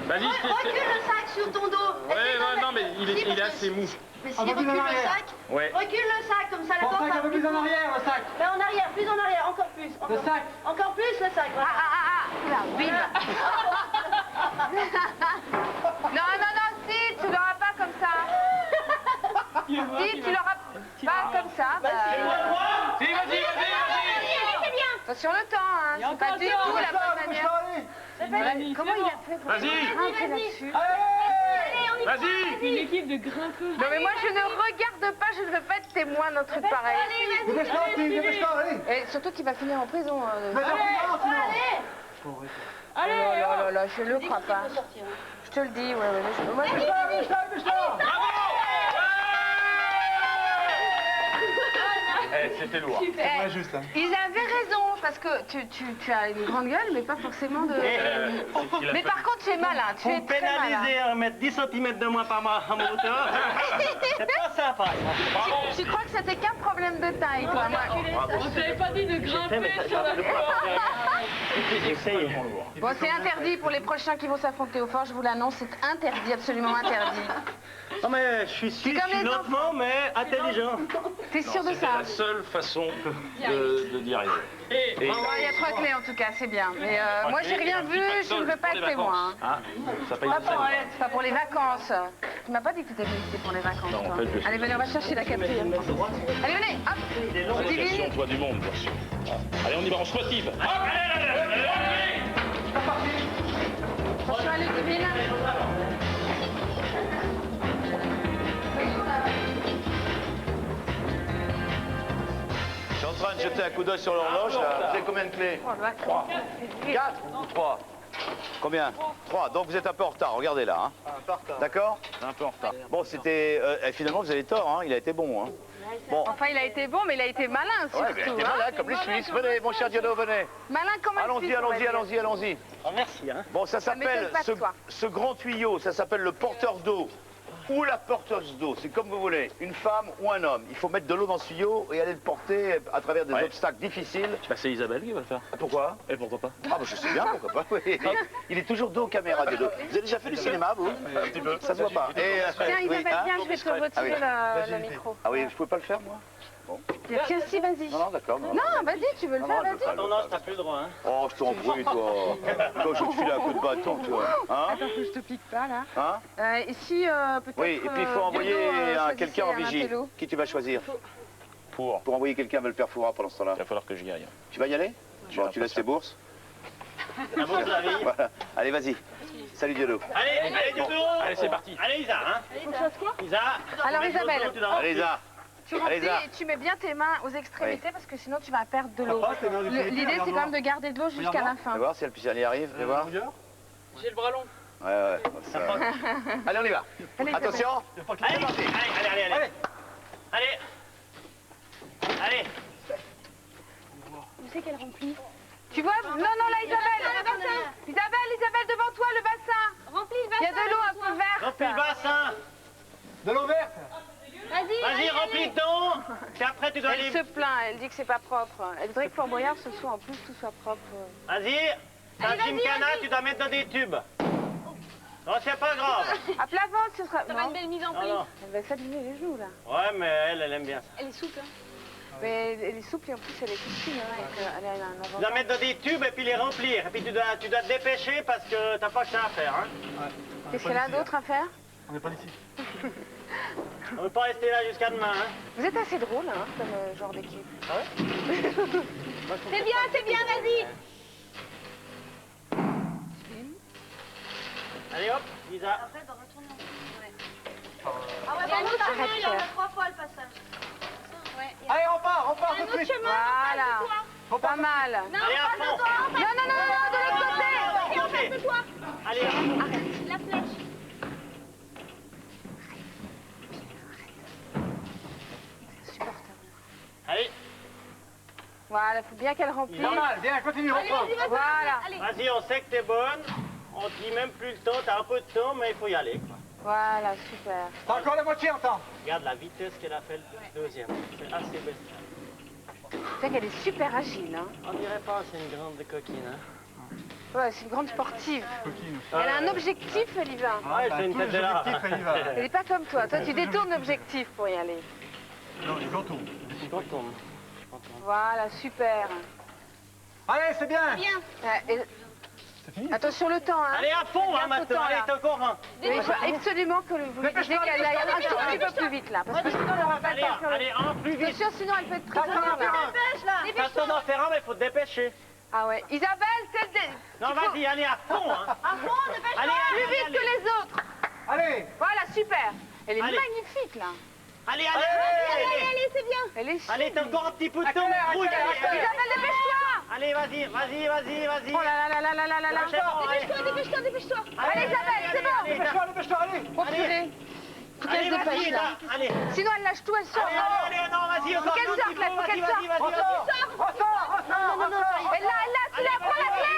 Vas-y, Steve. Recule le sac sur ton dos. Ouais, non, mais il est assez mou. Mais Un si peu plus recule en le arrière. sac, Ouais. recule le sac, comme ça la Ton corde sac va un peu plus en arrière, le sac. Mais en arrière, plus en arrière, encore plus. Le sac. Encore plus le sac. Voilà. là, bim. Non, non, non, Steve, tu l'auras pas comme ça. Steve, tu l'auras pas comme ça. Bah... Si, vas-y. Attention le temps, hein. C'est pas du tout la bonne manière. Comment il a fait pour grimper là-dessus? Vas-y. Une équipe de grimpeux. Non mais moi je ne regarde pas, je ne veux pas être témoin d'un truc pareil. Et surtout qu'il va finir en prison. Allez, oh là là, je le crois pas. Je te le dis, ouais. Moi, C'était lourd. Ils avaient raison, parce que tu as une grande gueule, mais pas forcément de... Mais par contre, tu es malin, tu es très malin. Pénaliser à mettre 10 cm de moins par mois en moteur, c'est pas sympa. Tu crois que c'était qu'un problème de taille, toi? on t'avait pas dit de grimper sur la Bon, c'est interdit pour les prochains qui vont s'affronter au fort, je vous l'annonce, c'est interdit, absolument interdit. Non mais je suis lentement mais intelligent. T'es sûr de ça? C'est la seule façon d'y arriver. Il y a 3 clés en tout cas, c'est bien. Mais moi j'ai rien vu, je ne veux pas être témoin. Ah, ça paye Pas pour les vacances. Tu m'as pas dit que tu étais venu ici pour les vacances. Non, toi. en fait, je suis... Allez, venez, on va chercher la 4e. Allez, venez, hop. Question, toi du monde, bien sûr. Allez, on y va, on se motive. Hop, allez. Attention à Ludivine. Je suis en train de jeter un coup d'œil sur l'horloge. Vous avez combien de clés? 3. 4 ou 3? Combien? 3. Donc vous êtes un peu en retard, regardez là. Hein. D'accord? Un peu en retard. Bon, c'était... finalement, vous avez tort, hein. Il a été bon. Hein. Bon. Enfin, il a été bon, mais il a été malin surtout. Ouais, il a été malin, comme les Suisses. Venez, mon cher Diodo, venez. Malin comme un Suisse, on va dire. Allons-y. Oh, merci. Hein. Bon, ça s'appelle, ce grand tuyau, ça s'appelle le porteur d'eau. Ou la porteuse d'eau, c'est comme vous voulez, une femme ou un homme. Il faut mettre de l'eau dans ce tuyau et aller le porter à travers des obstacles difficiles. Bah, c'est Isabelle qui va le faire. Pourquoi? Et pourquoi pas? Ah bah je sais bien, pourquoi pas, oui. Il est toujours dos aux caméras, Diodo. Vous avez déjà fait du cinéma, vous? Un petit peu. Ça se voit pas. Et, tiens, Isabelle, viens, je vais te retirer le micro. Ah oui, je pouvais pas le faire, moi? Bon. Tiens, si, vas-y. Non, d'accord. Non, vas-y, tu veux le faire, vas-y. Non, t'as plus le droit. Hein. Oh, je t'en prie, toi. Toi, je vais te filer un coup de bâton, toi. Hein? Attends, que je te pique pas, là. Hein? Ici, peut-être... Oui, et puis il faut envoyer quelqu'un en vigie. Qui tu vas choisir? Pour envoyer quelqu'un vers le père Fouras pendant ce temps-là. Il va falloir que j'y aille. Tu vas y aller? Bon, tu laisses tes bourses. La bourse de la vie. Voilà. Allez, vas-y. Salut, Diodo. Allez, Diodo. Allez, c'est parti. Allez, Isa. Hein. Isa. Alors, Isabelle. Allez, Isa. Tu remplis et tu mets bien tes mains aux extrémités parce que sinon tu vas perdre de l'eau. L'idée c'est quand même de garder de l'eau jusqu'à la fin. On va voir si elle y arrive. On va voir. J'ai le bras long. Ouais. Allez, on y va. Allez, attention. Allez. Où c'est qu'elle remplit? Tu vois? Non, là, Isabelle. Isabelle, devant toi, le bassin. Remplis le bassin. Il y a de l'eau un peu verte. Remplis le bassin. De l'eau verte. Vas-y, remplis dedans. Et après, tu dois Elle aller... se plaint, elle dit que c'est pas propre. Elle voudrait que Fort Boyard ce soit en plus tout soit propre. Vas-y. Dans une gymkhana, tu dois mettre dans des tubes. Non, c'est pas grave. À plat ventre, ce sera... Ça va une belle mise en prise. Non. Elle va s'abîmer les genoux, là. Ouais, mais elle aime bien ça. Elle est souple. Hein. Mais elle est souple et en plus elle est toute fine. Hein, donc, elle a un Tu avantage. dois mettre dans des tubes et puis les remplir. Et puis tu dois te dépêcher parce que t'as pas que ça à faire. Hein. Qu'est-ce qu'elle a d'autre à faire? On n'est pas ici. On ne peut pas rester là jusqu'à demain. Hein. Vous êtes assez drôle, hein, comme genre d'équipe. Ah ouais? C'est bien, vas-y. Allez hop, Lisa. Après, on retourne en Ah ouais, Il y a un autre chemin, il y en a 3 fois le passage. Allez, on part tout de suite. Voilà. Pas mal. Non, Allez, à pas fond. de toi, Non, de l'autre côté. en face de toi. Allez, La flèche. allez. Voilà, faut bien qu'elle remplisse. Pas mal, bien, continue, reprends. Voilà. Vas-y, on sait que t'es bonne. On te dit même plus le temps, t'as un peu de temps, mais il faut y aller. Quoi. Voilà, super. T'as encore la moitié en temps. Regarde la vitesse qu'elle a fait le deuxième. C'est assez bestial. Tu sais qu'elle est super agile, hein. On dirait pas, c'est une grande coquine. Hein. Ouais, c'est une grande sportive. Elle a un objectif, elle y va. Ouais, c'est une tête de là. Elle n'est pas comme toi. Toi, tu détournes l'objectif pour y aller. Non, il contourne. Je contourne. Voilà, super. Allez, c'est bien. Bien. Et Attention le temps, hein. Allez à fond, hein, maintenant. Allez, t'es encore un. Il faut absolument que vous lui disiez qu'elle aille un tout petit peu plus vite, là. Parce que sinon, elle aura pas le temps. Allez, un plus vite. Attention, sinon, elle peut être prisonnière, là. T'attends d'en faire un, mais il faut te dépêcher. Ah ouais. Isabelle, c'est le... Non, vas-y, allez à fond, hein. À fond, dépêche-toi. Allez, plus vite que les autres. Allez. Voilà, super. Elle est magnifique, là. Allez, allez, c'est bien. Elle est allez, t'as encore un petit peu de temps. Isabelle, dépêche-toi. Allez, vas-y. Oh là là là là là là là. Dépêche-toi. Allez, Isabelle, c'est bon. Dépêche-toi, allez. Oh, purée. Faut qu'elle se dépêche, là. Allez. Sinon, elle lâche tout, elle sort. Allez, non, vas-y, Faut qu'elle sorte, là, faut qu'elle sorte. Non. Elle l'a, tu la prends la clé.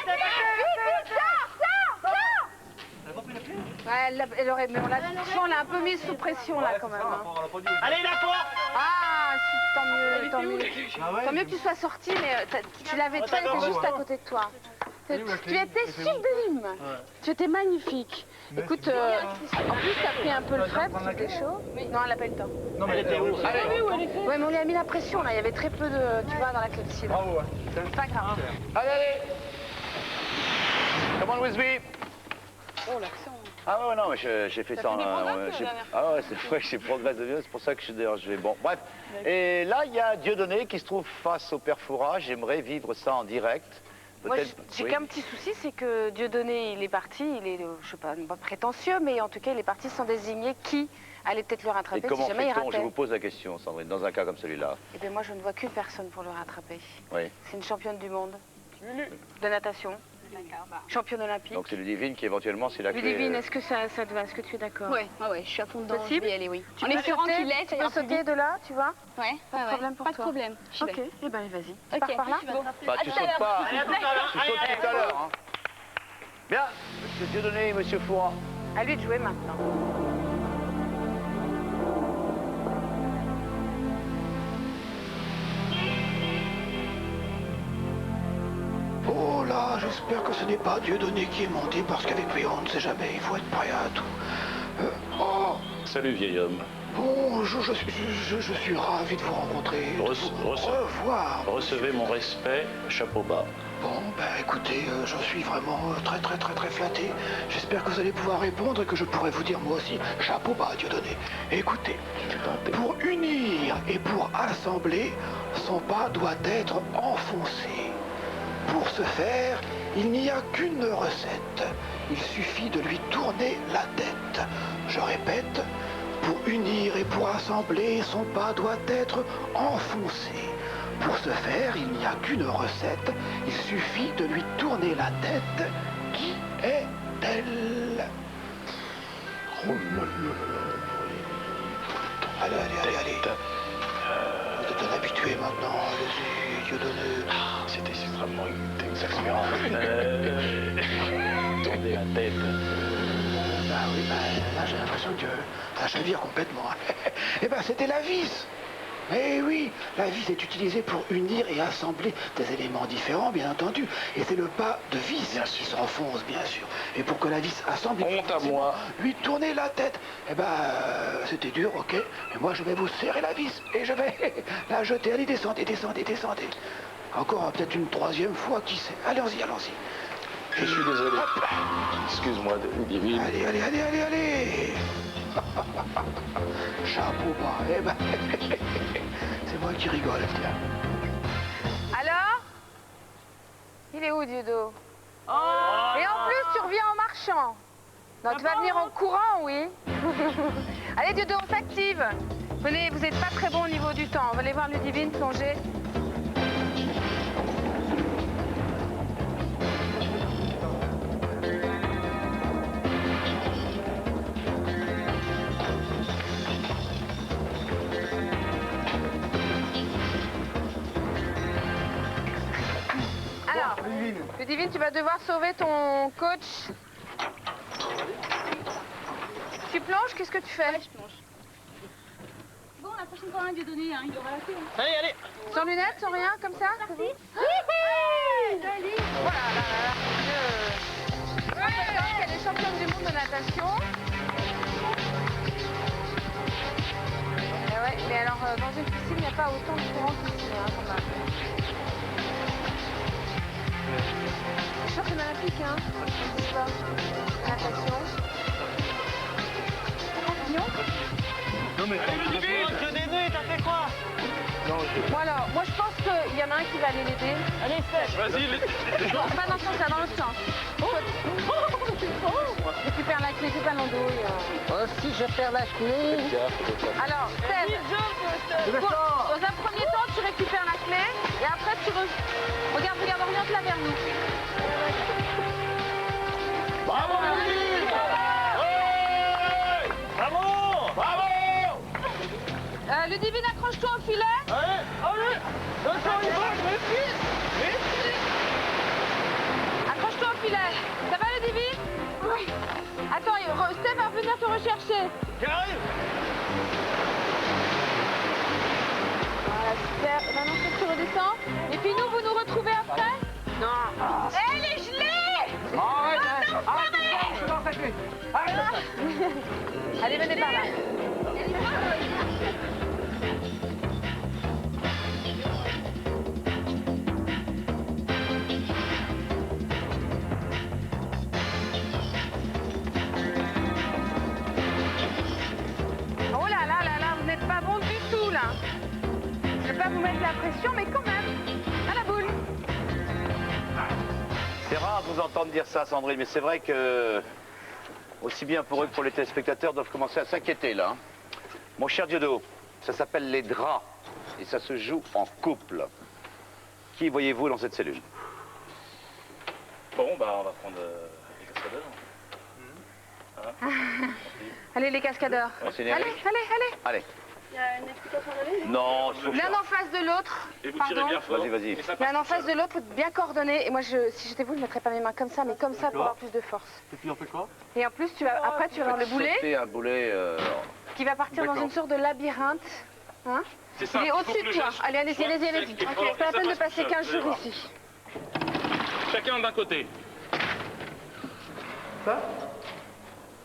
Vite, sors. Ouais, elle aurait, mais on l'a un peu mise sous pression, là, quand même. Hein. Allez, la porte. Ah, tant mieux. Tant mieux que tu sois sorti, mais tu l'avais, toi, elle était juste à côté de toi. Tu étais sublime. Tu étais magnifique. Écoute, en plus, t'as pris un peu le frais parce que t'es chaud. Non, elle n'a pas eu le temps. Non, mais elle était où? Ouais, mais on lui a mis la pression, là. Il y avait très peu de, tu vois, dans la clepsydre. Bravo. C'est pas grave. Allez. Come on with me. Oh, l'accent. Ah ouais, non, mais j'ai fait ça. Ah ouais, c'est vrai que j'ai progressé de mieux, c'est pour ça que je vais. Bon, bref. Et là, il y a Dieudonné qui se trouve face au père Fouras. J'aimerais vivre ça en direct. Moi, j'ai qu'un petit souci, c'est que Dieudonné, il est parti, il est, je sais pas prétentieux, mais en tout cas, il est parti sans désigner qui allait peut-être le rattraper Et comment si jamais il fait-on? ratait. Je vous pose la question, Sandrine, dans un cas comme celui-là. Eh bien, moi, je ne vois qu'une personne pour le rattraper. Oui. C'est une championne du monde de natation. Championne olympique. Donc c'est Ludivine qui éventuellement, c'est la clé. Ludivine, est-ce que ça te va? Est-ce que tu es d'accord? Ouais, je suis à fond dedans. Possible? Je vais y aller, oui. Tu En peux espérant sauter? qu'il l'ait, Tu peux sauter de là, tu vois? Ouais, Pas de problème pour pas de toi. problème. J'y Ok, vais. eh ben vas-y. Tu Ok, pars par là? Bah, tu sautes pas. Tu sautes tout à l'heure. Hein. Bien, monsieur Dieudonné et monsieur Fouras. À lui de jouer maintenant. Oh là, j'espère que ce n'est pas Dieudonné qui est monté parce qu'avec lui, on ne sait jamais, il faut être prêt à tout. Salut, vieil homme. Bon, je suis ravi de vous rencontrer, de vous revoir. Recevez mon respect, chapeau bas. Bon, ben écoutez, je suis vraiment très flatté. J'espère que vous allez pouvoir répondre et que je pourrai vous dire moi aussi, chapeau bas, Dieudonné. Écoutez, pour unir et pour assembler, son pas doit être enfoncé. Pour ce faire, il n'y a qu'une recette. Il suffit de lui tourner la tête. Je répète, pour unir et pour assembler, son pas doit être enfoncé. Pour ce faire, il n'y a qu'une recette. Il suffit de lui tourner la tête. Qui est-elle? Allez. Vous êtes un habitué maintenant. Allez-y, Dieudonné. C'était extrêmement exaspérant. Tourner la tête. Bah oui, là j'ai l'impression que ça chavire complètement. Eh ben c'était la vis. Eh oui, la vis est utilisée pour unir et assembler des éléments différents, bien entendu. Et c'est le pas de vis qui s'enfonce, bien sûr. Et pour que la vis assemble, Honte à moi. lui tourner la tête. Eh ben, c'était dur, ok. Mais moi, je vais vous serrer la vis et je vais la jeter. Allez, descendez. Encore peut-être une troisième fois, qui sait. Allons-y. Je suis désolé. Excuse-moi, Ludivine. Allez. Chapeau bas. Eh ben, c'est moi qui rigole, tiens. Alors? Il est où, Dieudonné? Et en plus, tu reviens en marchant. Non, tu vas venir en courant, oui. Allez, Dieudonné, on s'active. Venez, vous n'êtes pas très bon au niveau du temps. On va aller voir Ludivine plonger. Alors, Ludivine, tu vas devoir sauver ton coach. Tu plonges, qu'est-ce que tu fais? Je plonge. Bon, la prochaine fois, un Dieudonné, il aura la queue. Allez. Sans lunettes, sans rien, comme ça? Merci. Voilà, elle est championne du monde de natation. Et ouais, mais alors, dans une piscine, il n'y a pas autant de courant qu'ici, hein, quand même. championne olympique, hein. Sport, natation. Non mais Je dédé, t'as fait quoi? Bon alors, moi je pense qu'il y en a un qui va aller l'aider. Allez, fais. Vas-y, Non, pas dans ce sens-là, dans l'autre sens. Récupère la clé, c'est pas l'andouille. Si je perds la clé. Alors, Seb, dans un premier temps, tu récupères la clé et après tu regarde, oriente-la vers nous. Bravo, Ludivine! Bravo! Bravo! Ludivine, accroche-toi au filet. Allez! Accroche-toi au filet. Ça va, Ludivine? Oui. Attends, Steph va venir te rechercher. J'arrive! Voilà, super. Maintenant, Steph, tu redescends. Et puis nous, vous nous retrouvez après? Non. Elle est gelée! Allez, venez par là. Oh là là là là, vous n'êtes pas bon du tout là. Je ne vais pas vous mettre la pression, mais quand même, à la boule. C'est rare de vous entendre dire ça, Sandrine, mais c'est vrai que, aussi bien pour eux que pour les téléspectateurs, doivent commencer à s'inquiéter là. Mon cher Diodo, ça s'appelle les draps et ça se joue en couple. Qui voyez-vous dans cette cellule? Bon, bah, on va prendre les cascadeurs. Allez, les cascadeurs. C'est Allez, énervé. allez. Allez. Il y a une explication à donner? Non, L'un en face de l'autre. Et vous Pardon. tirez bien fort. Vas-y, vas-y. Et ça passe L'un en tout face seul. de l'autre, faut bien coordonner. Et moi, si j'étais vous, je ne mettrais pas mes mains comme ça, mais comme ça pour avoir plus de force. Et puis on fait quoi? Et en plus, après, tu vas avoir le boulet Sauter un boulet. qui va partir dans une sorte de labyrinthe. Hein? C'est ça, Il est il faut au-dessus que de le toi. geste Allez, allez-y, soit allez-y, sec allez-y. et fort, C'est et pas la ça peine de passe passer tout 15 seul, jours vous allez ici. Chacun d'un côté. Ça?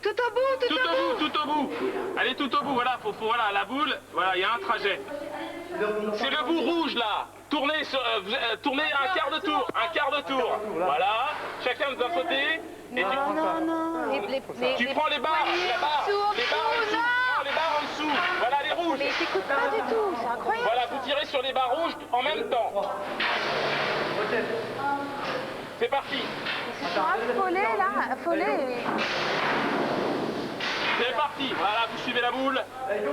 Tout au bout, tout au bout. Tout au bout. Allez, tout au bout, voilà, voilà, la bout, voilà, il y a un trajet. C'est le bout rouge, là. Tournez, tournez un quart de tour, Voilà, chacun d'un côté. Et Non. tu prends les barres, la barre, les barres en dessous. Prends les barres en dessous. Voilà, les rouges. Mais t'écoutes pas du tout, c'est incroyable. Voilà, vous tirez sur les barres rouges en même temps. C'est parti. Ils sont affolés, là, affolés. C'est parti. Voilà, vous suivez la boule. Allez, go!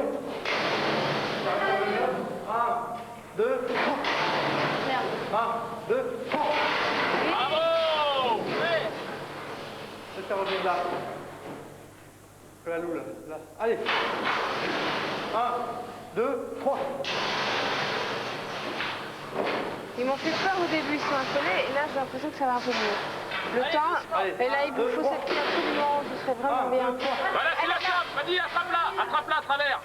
1, 2, 3. 1, 2, 3. Bravo. Laisse ta revenir là. Que la loule, là. Allez. 1, 2, 3. Ils m'ont fait peur au début, ils sont affolés, et là j'ai l'impression que ça va un peu mieux. Le temps, et là il vous faut cette clé absolument, ce serait vraiment bien. Voilà, c'est la chape. Vas-y, attrape-la à travers.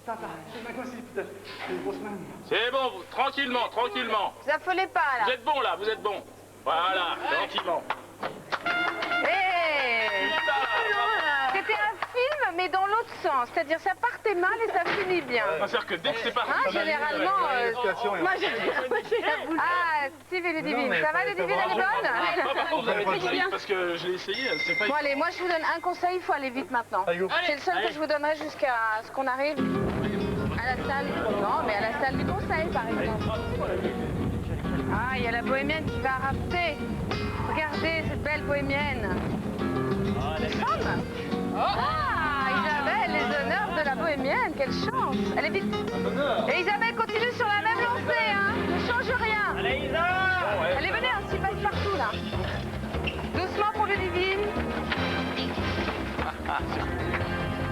C'est ma coincée, putain. C'est une grosse main. C'est bon, tranquillement. Vous affolez pas Vous là. êtes bon là, vous êtes bon. Voilà, tranquillement. Hey C'était un film, mais dans l'autre sens, c'est-à-dire ça partait mal et ça finit bien. C'est-à-dire que dès que c'est parti, Hein, généralement, moi j'ai la boule. Ah, Steve et Ludivine, ça va Ludivine, elle est bonne? par contre, vous avez été vite parce que je l'ai essayé, c'est pas... Bon allez, moi je vous donne un conseil, il faut aller vite maintenant. Allez, go. C'est le seul que je vous donnerai jusqu'à ce qu'on arrive à la salle. Non, mais à la salle du conseil par exemple. Ah, il y a la bohémienne qui va rafter. Regardez cette belle bohémienne. Femme. Ah, Isabelle, les honneurs de la bohémienne, quelle chance. Elle est vite. Et Isabelle continue sur la même lancée, hein. Ne change rien. Allez, Isa! Allez, venez, on s'y passe partout là. Doucement pour Ludivine.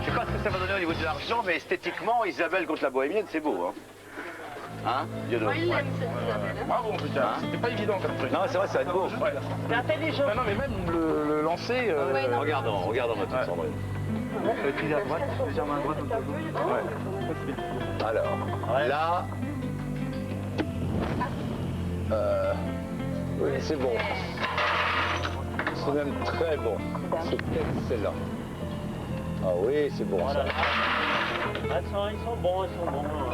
Je sais pas ce que ça va donner au niveau de l'argent, mais esthétiquement, Isabelle contre la bohémienne, c'est beau, hein? Hein, Diodo? Bravo, putain, c'était pas évident comme truc. Non, c'est vrai, ça va être beau. T'es intelligent. Non, mais même le lancer... Regardons ma petite Sandrine. Et puis à droite, légèrement à droite. Alors, là... oui, c'est bon. C'est même très bon. C'est excellent. Ah oui, c'est bon ça. Ils sont bons.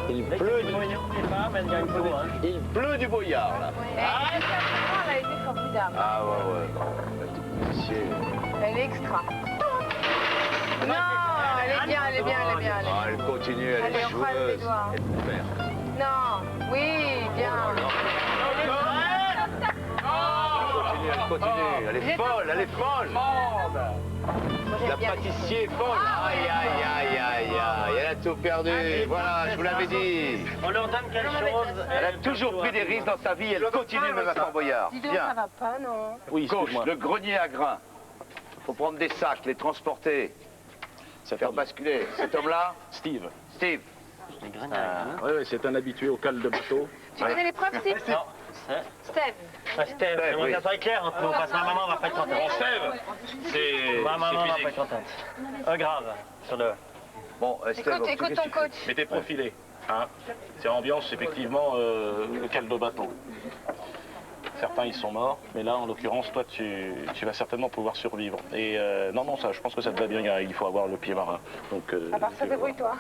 Il pleut du... Les femmes, elles gagnent tout, hein. Il pleut du brouillard, là. Elle a été formidable. Ah ouais. Elle est extra. Non, elle est bien, elle est bien, elle est bien. Elle est bien. Ah, elle continue, elle Allez, est on croise les joueuse. doigts. Elle peut faire. Non, oui, bien. Elle continue, elle est folle, elle est folle. La pâtissier est folle. Aïe, aïe, aïe, aïe, aïe. Elle a tout perdu. Voilà, je vous l'avais dit. On leur donne quelque chose. Elle a toujours pris des risques dans sa vie. Elle continue même à Fort Boyard. Dis donc, ça va pas, non? Oui, Gauche, excuse-moi. le grenier à grains. Faut prendre des sacs, les transporter. Faire basculer. Cet homme-là, Steve. Steve. Oui, c'est un habitué au cale de bateau. Tu connais les preuves, Steve? Non. Steve. Steve, j'aimerais que ça soit clair entre nous, parce que ma maman va pas être contente. Bon, Steve, c'est Ma maman va pas physique. être contente. Grave, sur le... Bon, Steve, Écoute ton coach. Mais t'es profilé. Hein. C'est ambiance, effectivement, le cale de bateau. Certains, ils sont morts, mais là, en l'occurrence, toi, tu vas certainement pouvoir survivre. Et non, ça, je pense que ça te va bien, il faut avoir le pied marin. Donc, À part ça, débrouille-toi.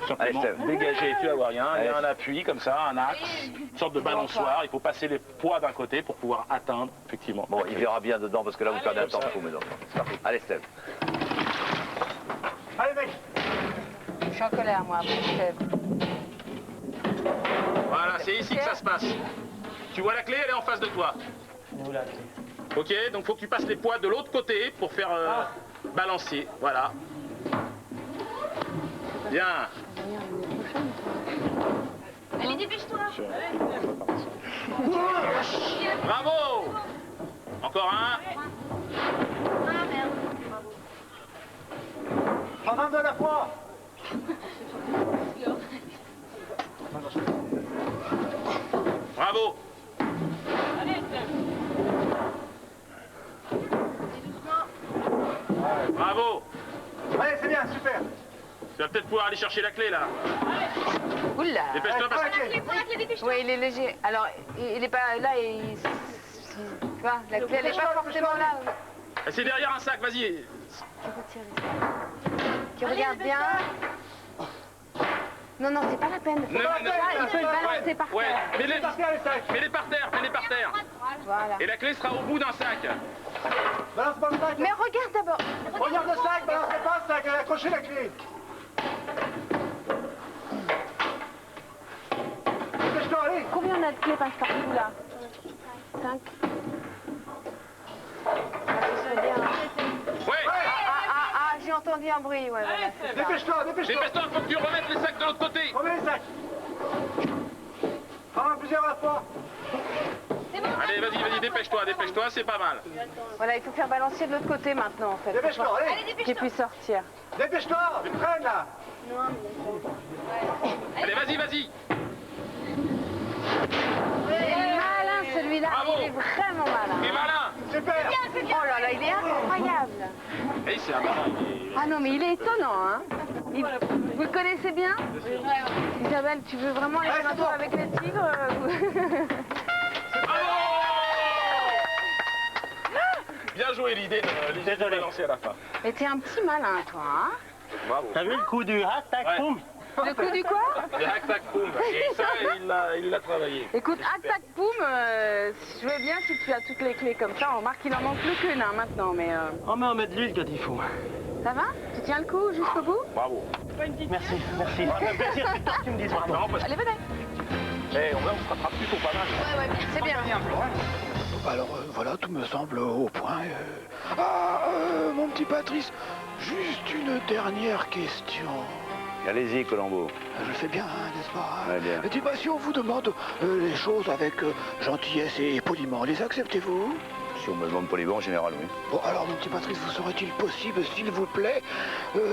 simplement Allez, Steve. dégager, tu vas voir, il y a un appui comme ça, un axe, une sorte de balançoire, il faut passer les poids d'un côté pour pouvoir atteindre, effectivement. Bon, il verra bien dedans parce que là, vous perdez un temps fou, mes enfants. C'est parti. Allez, Steve. Allez, mec. Je suis en colère, moi, pour Steve. Voilà, c'est ici que ça se passe. Tu vois la clé, elle est en face de toi. Ok, donc faut que tu passes les poids de l'autre côté pour faire balancer. Voilà. Bien. Allez, dépêche-toi. Bravo. Encore un. Ah, merde. En un de la fois. Bravo. Bravo. Allez, c'est bien, super. Tu vas peut-être pouvoir aller chercher la clé là. Oula. Dépêche-toi parce que... Prends la clé, dépêche-toi. Oui, il est léger. Alors, il est pas là et tu vois, la clé, elle est pas forcément là. C'est derrière un sac, vas-y. Tu regardes bien. Non, c'est pas la peine. Non, Il faut le balancer par Ouais, terre. mets-les par terre, mets-les par terre. Voilà. Et la clé sera au bout d'un sac. Balance pas le sac. Mais regarde d'abord. Regarde le sac, balance pas le sac, accrochez la clé. Dépêche-toi, allez. Combien on a de clés passe-partout là 5. Ouais. J'ai entendu un bruit, ouais, voilà, c'est ça. Dépêche-toi. Dépêche-toi, faut que tu remettes les sacs de l'autre côté. Remets les sacs. Prends plusieurs à la fois. Allez, vas-y, dépêche-toi, c'est pas mal. Voilà, il faut faire balancer de l'autre côté maintenant, en fait. Dépêche-toi, allez. Allez, Qu'il dépêche-toi. puisse sortir. Dépêche-toi, tu traînes là. Allez, vas-y. Il est malin celui-là, Bravo. il est vraiment malin. T'es malin. Super. Oh là là, il est incroyable. Eh, c'est un malin. Ah non, mais il est étonnant, hein. Vous le connaissez bien? Isabelle, tu veux vraiment aller faire un tour avec les tigres Bravo. Bien joué l'idée de balancer à la fin. Mais t'es un petit malin, toi, hein? Bravo. T'as vu le coup du hack, tac, Ouais. boum. Le coup du quoi? Le hack tac boum. Et ça, il l'a travaillé. Écoute, tac poum, je veux bien si tu as toutes les clés comme ça. On remarque qu'il en manque plus qu'une hein, maintenant, mais Oh, mais on met de l'huile quand il faut. ça va? Tu tiens le coup jusqu'au bout? Bravo. Merci. Ça me fait plaisir, c'est toi qui me dis bravo. Non, parce que Allez, venez. on se rattrape plutôt pas mal. Ouais, c'est bien. Alors voilà, tout me semble au point. Mon petit Patrice, juste une dernière question. Allez-y, Colombo. Je le fais bien, hein, n'est-ce pas? Ouais, bien. Dis-moi, si on vous demande les choses avec gentillesse et poliment, les acceptez-vous? Si on me demande poliment, en général, oui. Bon, alors, mon petit Patrice, vous serait-il possible, s'il vous plaît,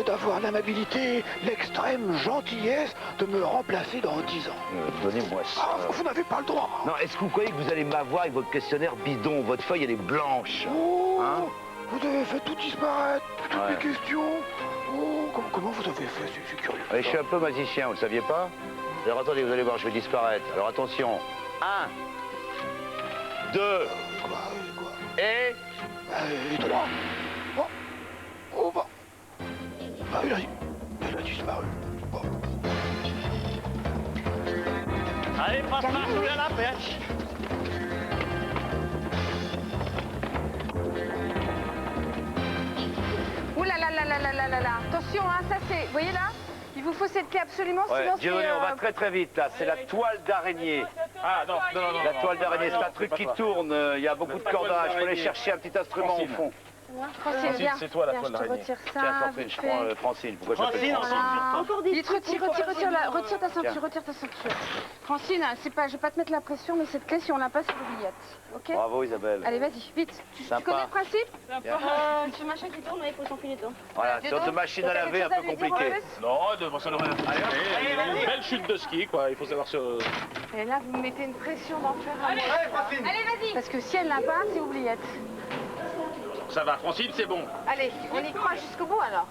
d'avoir l'amabilité, l'extrême gentillesse de me remplacer dans 10 ans? Donnez-moi ça. Ah, vous n'avez pas le droit. Non, est-ce que vous croyez que vous allez m'avoir avec votre questionnaire bidon? Votre feuille, elle est blanche. Oh, Hein? vous avez fait tout disparaître, toutes Ouais. les questions. Oh, comment vous avez fait? C'est curieux. Je suis un peu magicien, vous le saviez pas? Alors attendez, vous allez voir, je vais disparaître. Alors attention. 1, 2, Quoi? et... Et 3. Oh, bah. Ah, il a disparu. Bon. passe pas plus à la pêche. Ouh là là là là là là là là. Attention, hein, ça c'est... Vous voyez là? Il vous faut cette clé absolument, Ouais, sinon Dieudonné, c'est... on va très très vite là, c'est la toile d'araignée. Ah non, non, non. La toile d'araignée, c'est un truc qui tourne, il y a beaucoup de cordages, il faut aller chercher un petit instrument au fond. Francine, viens. c'est toi la Viens, toile je te d'araignée. retire Tiens, ça, Francine, vite je fait. prends Francine, pourquoi je Francine, t'appelle on Francine? s'en Voilà. Il te retire ta ceinture, Tiens. retire ta ceinture. Francine, c'est pas, je vais pas te mettre la pression, mais cette clé, si on l'a pas, c'est l'oubliette. Ok? Bravo Isabelle. Allez, vas-y, vite. Tu Sympa. connais le principe? Ce machin qui tourne, il faut s'enfiler dedans. Voilà, c'est Dieudonné, une machine à t'as laver quelque un chose à peu lui dire, compliquée. Maurice? Non, de toute façon, Allez, une belle chute de ski, quoi. Il faut savoir se... Et là, vous me mettez une pression d'enfer à moi. Allez, Francine. Allez, vas-y. Parce que si elle l'a pas, c'est oubliette. Ça va, Francine, c'est bon. Allez, on y croit jusqu'au bout alors.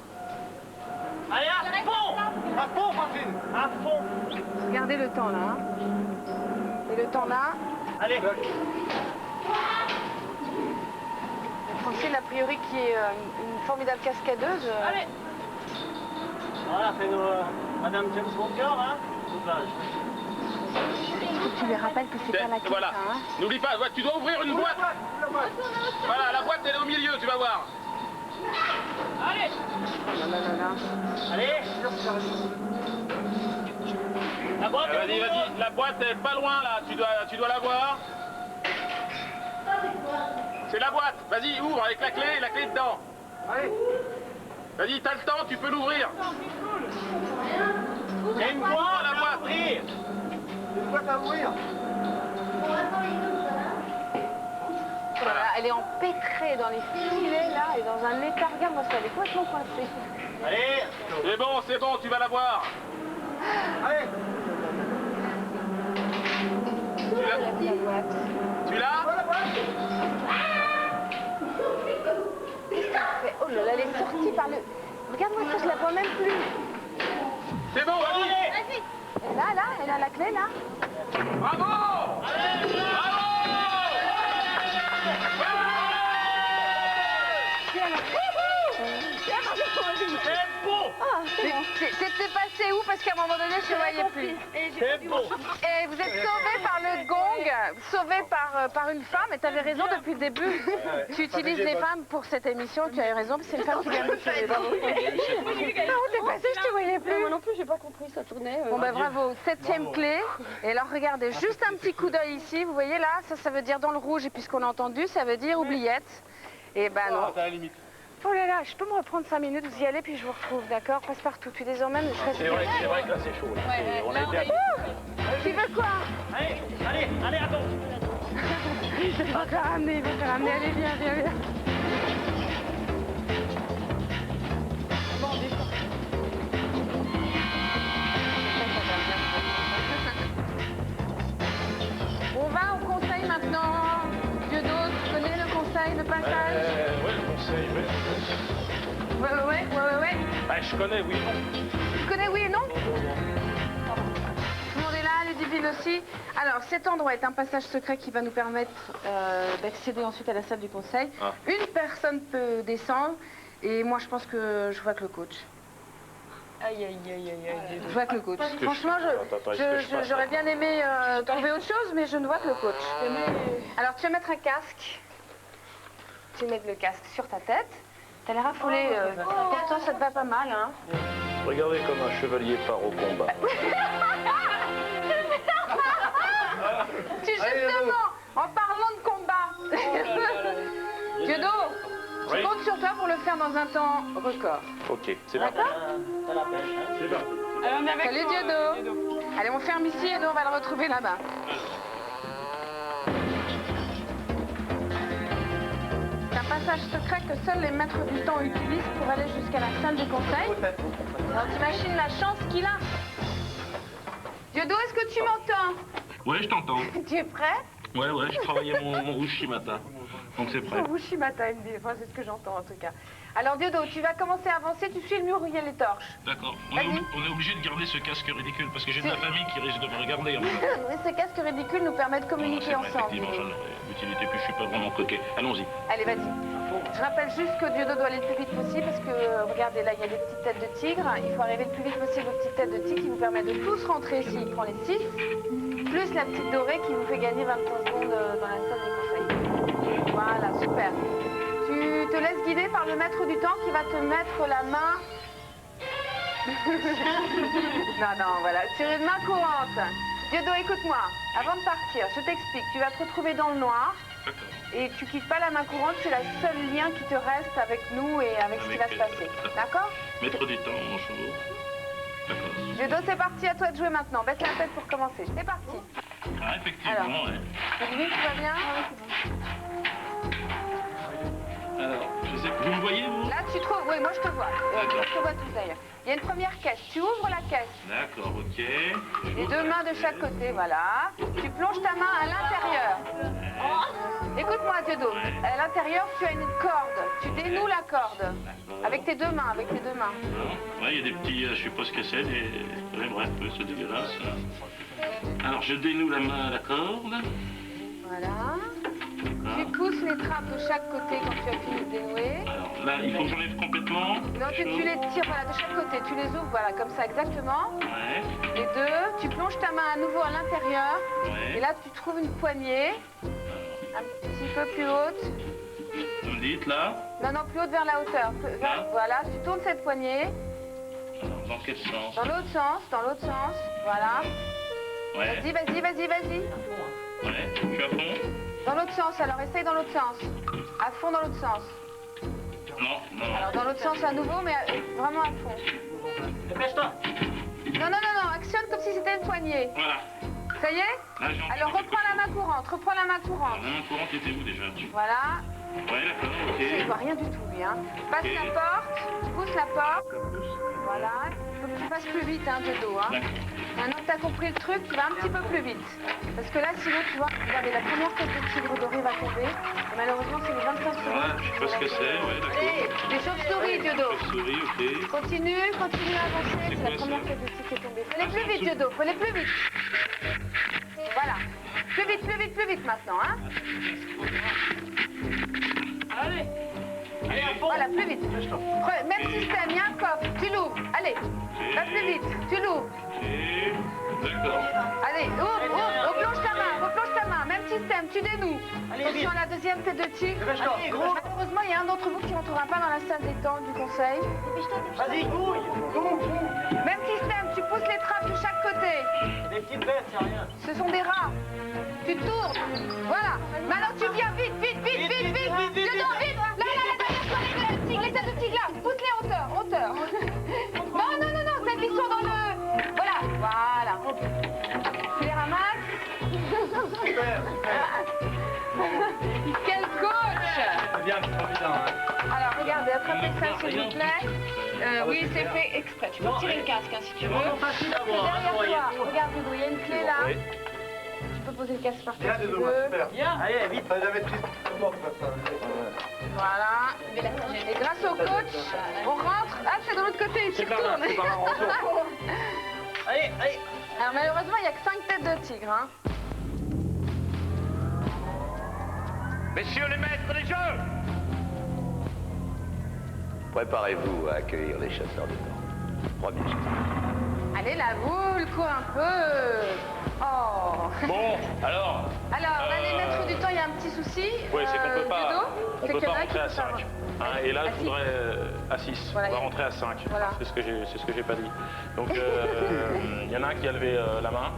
Allez, à fond. À fond, Francine. À fond. Regardez le temps là. Hein. Et le temps là. Allez. Francine, a priori, qui est une formidable cascadeuse. Allez. Voilà, fais-nous Madame James Bond, hein. Faut que tu lui rappelles que c'est pas la clé. Voilà. ça, hein. N'oublie pas, tu dois ouvrir une boîte. Voilà, la boîte, elle est au milieu, tu vas voir. Allez. Non, non, non, non. Allez. La boîte, elle est Vas-y, la boîte elle est pas loin, là. Tu dois la voir. C'est la boîte. Vas-y, ouvre avec la clé dedans. Allez. Vas-y, t'as le temps, tu peux l'ouvrir. Il y a une boîte la boîte. à ouvrir. Une boîte à ouvrir. Voilà, elle est empêtrée dans les filets là et dans un état. Regarde-moi ça, elle est complètement coincée. Allez. C'est bon, tu vas la voir. Allez. La boîte. Tu l'as? Oh là là, elle est sortie par le... Regarde-moi ça, je la vois même plus. C'est bon, vas-y. Vas-y. Et là, elle a la clé là. Bravo. C'est bon. C'était passé où? Parce qu'à un moment donné, je ne voyais plus. C'est bon. Et vous êtes sauvé par le gong, sauvé par une femme, et tu avais raison depuis le début. Tu utilises les femmes pour cette émission, tu as eu raison, c'est une femme qui vient de faire les Non, t'es passé, je te voyais plus. Moi non plus, j'ai pas compris, ça tournait. Bon ben bravo, 7e clé. Et alors regardez, juste un petit coup d'œil ici, vous voyez là, ça veut dire dans le rouge, et puisqu'on a entendu, ça veut dire oubliette. Et ben non. C'est à la limite. Oh là là, je peux me reprendre 5 minutes, vous y allez, puis je vous retrouve, d'accord? Passe partout, puis désormais, je reste... C'est vrai que là, c'est chaud. Là. On est bien. Tu veux quoi? Allez, attends. Il va te la ramener, allez, viens. Bon, descends. On va au conseil maintenant. Dieudonné, tu connais le conseil, le passage? Ouais, le conseil, Ouais. Ah, je connais, oui, non. Tu connais oui et non? Tout le monde est là, Ludivine aussi. Alors, cet endroit est un passage secret qui va nous permettre d'accéder ensuite à la salle du conseil. Ah. Une personne peut descendre, et moi je pense que je vois que le coach. Aïe. Je vois que le coach. Franchement, j'aurais bien aimé trouver autre chose, mais je ne vois que le coach. Alors, tu vas mettre un casque. Tu vas mettre le casque sur ta tête. T'as l'air affolé. Pourtant, ça te va pas mal, hein? Regardez comme un chevalier part au combat. Justement, en parlant de combat. Dieudonné, je compte sur toi pour le faire dans un temps record. Ok, c'est bon. D'accord? T'as la pêche, hein. C'est bon. Salut Dieudonné. Allez, on ferme ici et nous on va le retrouver là-bas. C'est un passage secret que seuls les maîtres du temps utilisent pour aller jusqu'à la salle du conseil. Alors t'imagines la chance qu'il a. Dieudonné, est-ce que tu m'entends? Ouais, je t'entends. Tu es prêt? Ouais, je travaillais mon Ushimata. Donc c'est prêt. Wushimata, enfin, c'est ce que j'entends en tout cas. Alors Dieudonné, tu vas commencer à avancer, tu suis le mur où il y a les torches. D'accord. Vas-y. On est obligé de garder ce casque ridicule parce que j'ai de la famille qui risque de me regarder. En fait. Oui, ces casques ridicules nous permettent de communiquer C'est vrai, ensemble. effectivement, j'en aurais l'utilité, puis je suis pas vraiment coquet. Allons-y. Allez, vas-y. Je rappelle juste que Dieudonné doit aller le plus vite possible parce que, regardez, là, il y a des petites têtes de tigre. Il faut arriver le plus vite possible aux petites têtes de tigre qui vous permettent de tous rentrer ici. Il prend les 6. plus la petite dorée qui vous fait gagner 25 secondes dans la salle des conseils. Voilà, super. Tu te laisses guider par le maître du temps qui va te mettre la main... non, voilà, sur une main courante. Diodo, écoute-moi, avant de partir, je t'explique, tu vas te retrouver dans le noir. Et tu quittes pas la main courante, c'est la seule lien qui te reste avec nous et avec ce qui va se passer. D'accord? Maître du temps, bonjour. D'accord. Diodo, c'est parti, à toi de jouer maintenant. Baisse la tête pour commencer. C'est parti. Ah, effectivement, Alors, ouais. Ludivine, tu vas bien? Alors, je sais, vous me voyez, vous? Là, tu trouves... Oui, moi, je te vois. D'accord. Je te vois tout d'ailleurs. Il y a une première caisse. Tu ouvres la caisse. D'accord, ok. Les deux mains de chaque côté, voilà. Tu plonges ta main à l'intérieur. Écoute-moi, Diodo. À l'intérieur, tu as une corde. Tu dénoues la corde. Avec tes deux mains, avec tes deux mains. Ouais, il y a des petits, je sais pas ce que c'est, des... Ouais, bref, c'est dégueulasse. Alors, je dénoue la main à la corde. Voilà. Tu pousses les trappes de chaque côté quand tu as fini de dénouer. Alors là, il faut que j'enlève complètement. Non, tu les tires voilà, de chaque côté. Tu les ouvres, voilà, comme ça, exactement. Ouais. Les deux. Tu plonges ta main à nouveau à l'intérieur. Ouais. Et là, tu trouves une poignée. Un petit peu plus haute. Vous me dites là? Non, non, plus haute vers la hauteur. Là. Voilà, tu tournes cette poignée. Alors, dans quel sens? Dans l'autre sens, dans l'autre sens. Voilà. Ouais. Vas-y, vas-y, vas-y, vas-y. Ouais, je suis à fond. Dans l'autre sens, alors essaye dans l'autre sens. À fond dans l'autre sens. Non, non. Alors dans l'autre sens à nouveau, mais vraiment à fond. Dépêche-toi. Non, non, non, non, actionne comme si c'était une poignée. Voilà. Ça y est? Là, j'ai entendu Alors reprends la main courante, reprends la main Alors, courante. la main courante était où déjà? Voilà. Ouais, d'accord, ok. Je ne vois rien du tout, lui. Hein. Passe Ok. la porte, pousse la porte. Voilà. Il faut que tu fasses plus vite, hein, de dos. Hein. D'accord. Maintenant que tu as compris le truc, tu vas un petit peu plus vite. Parce que là, sinon, tu vois, regardez, la première tête de tigre doré va tomber. Et malheureusement, c'est les 25 secondes. Voilà, je sais pas ce que c'est, ouais, d'accord. Allez, des chauves-souris, Diodo. Chauve-souris, ok. Continue, continue à avancer. C'est C'est quoi, la première ça? tête de tigre qui est tombée. Faut aller plus vite, Diodo. Faut aller plus vite. Voilà. Plus vite, plus vite, plus vite maintenant, hein. Allez. Allez, à fond. Voilà, plus vite. Même système, il y a un coffre. Tu l'ouvres. Allez. Va plus vite. Tu l'ouvres. Et... D'accord. Allez, ouvre, replonge ta main, replonge ta main. Même système, tu dénoues. Allez, Attention vite. à la deuxième tête de tigre. Dépêche-toi. Allez, malheureusement, il y a un d'entre vous qui ne rentrera pas dans la salle des temps du conseil. Vas-y, couille. Même système, tu pousses les trappes de chaque côté. Des petites bêtes, c'est rien. Ce sont des rats. Tu tournes. Voilà. Maintenant, tu viens vite, vite, vite, vite, vite. Dedans, vite. Là, la dernière fois, les têtes de tigre, là. Pousse-les en hauteur, hauteur. Non, non, non, non, celles qui sont dans le... Voilà, voilà. Tu les ramasses. Quel coach! C'est bien, c'est pas évident. Hein. Alors, regardez, attrapez ça, s'il vous plaît. Oui, c'est fait exprès. Tu peux retirer le casque, hein, si tu veux. Vraiment facile à C'est voir. derrière toi. Regarde, Hugo, il y a une clé là. Oui. Tu peux poser le casque par Bien, terre si tu désolé, veux. super. Allez, vite. Ça jamais triste. Voilà. Et grâce au coach, on rentre. Ah, c'est de l'autre côté, il s'y retourne. c'est par là, retour. Allez, allez. Alors, malheureusement, il n'y a que 5 têtes de tigre. Hein. Messieurs les maîtres des jeux, préparez-vous à accueillir les chasseurs de temps. Premier chasseur. Allez, la boule, cours un peu. Oh. Bon, alors... Alors, là, les maîtres du temps, il y a un petit souci. Ouais, c'est qu'on peut pas, Diodo, on c'est peut qu'il y en pas a qui rentrer à peuvent 5. avoir- Hein, et là, À je voudrais à 6. Voilà. On va rentrer à 5. Voilà. C'est ce que j'ai pas dit. Donc, il y en a un qui a levé la main,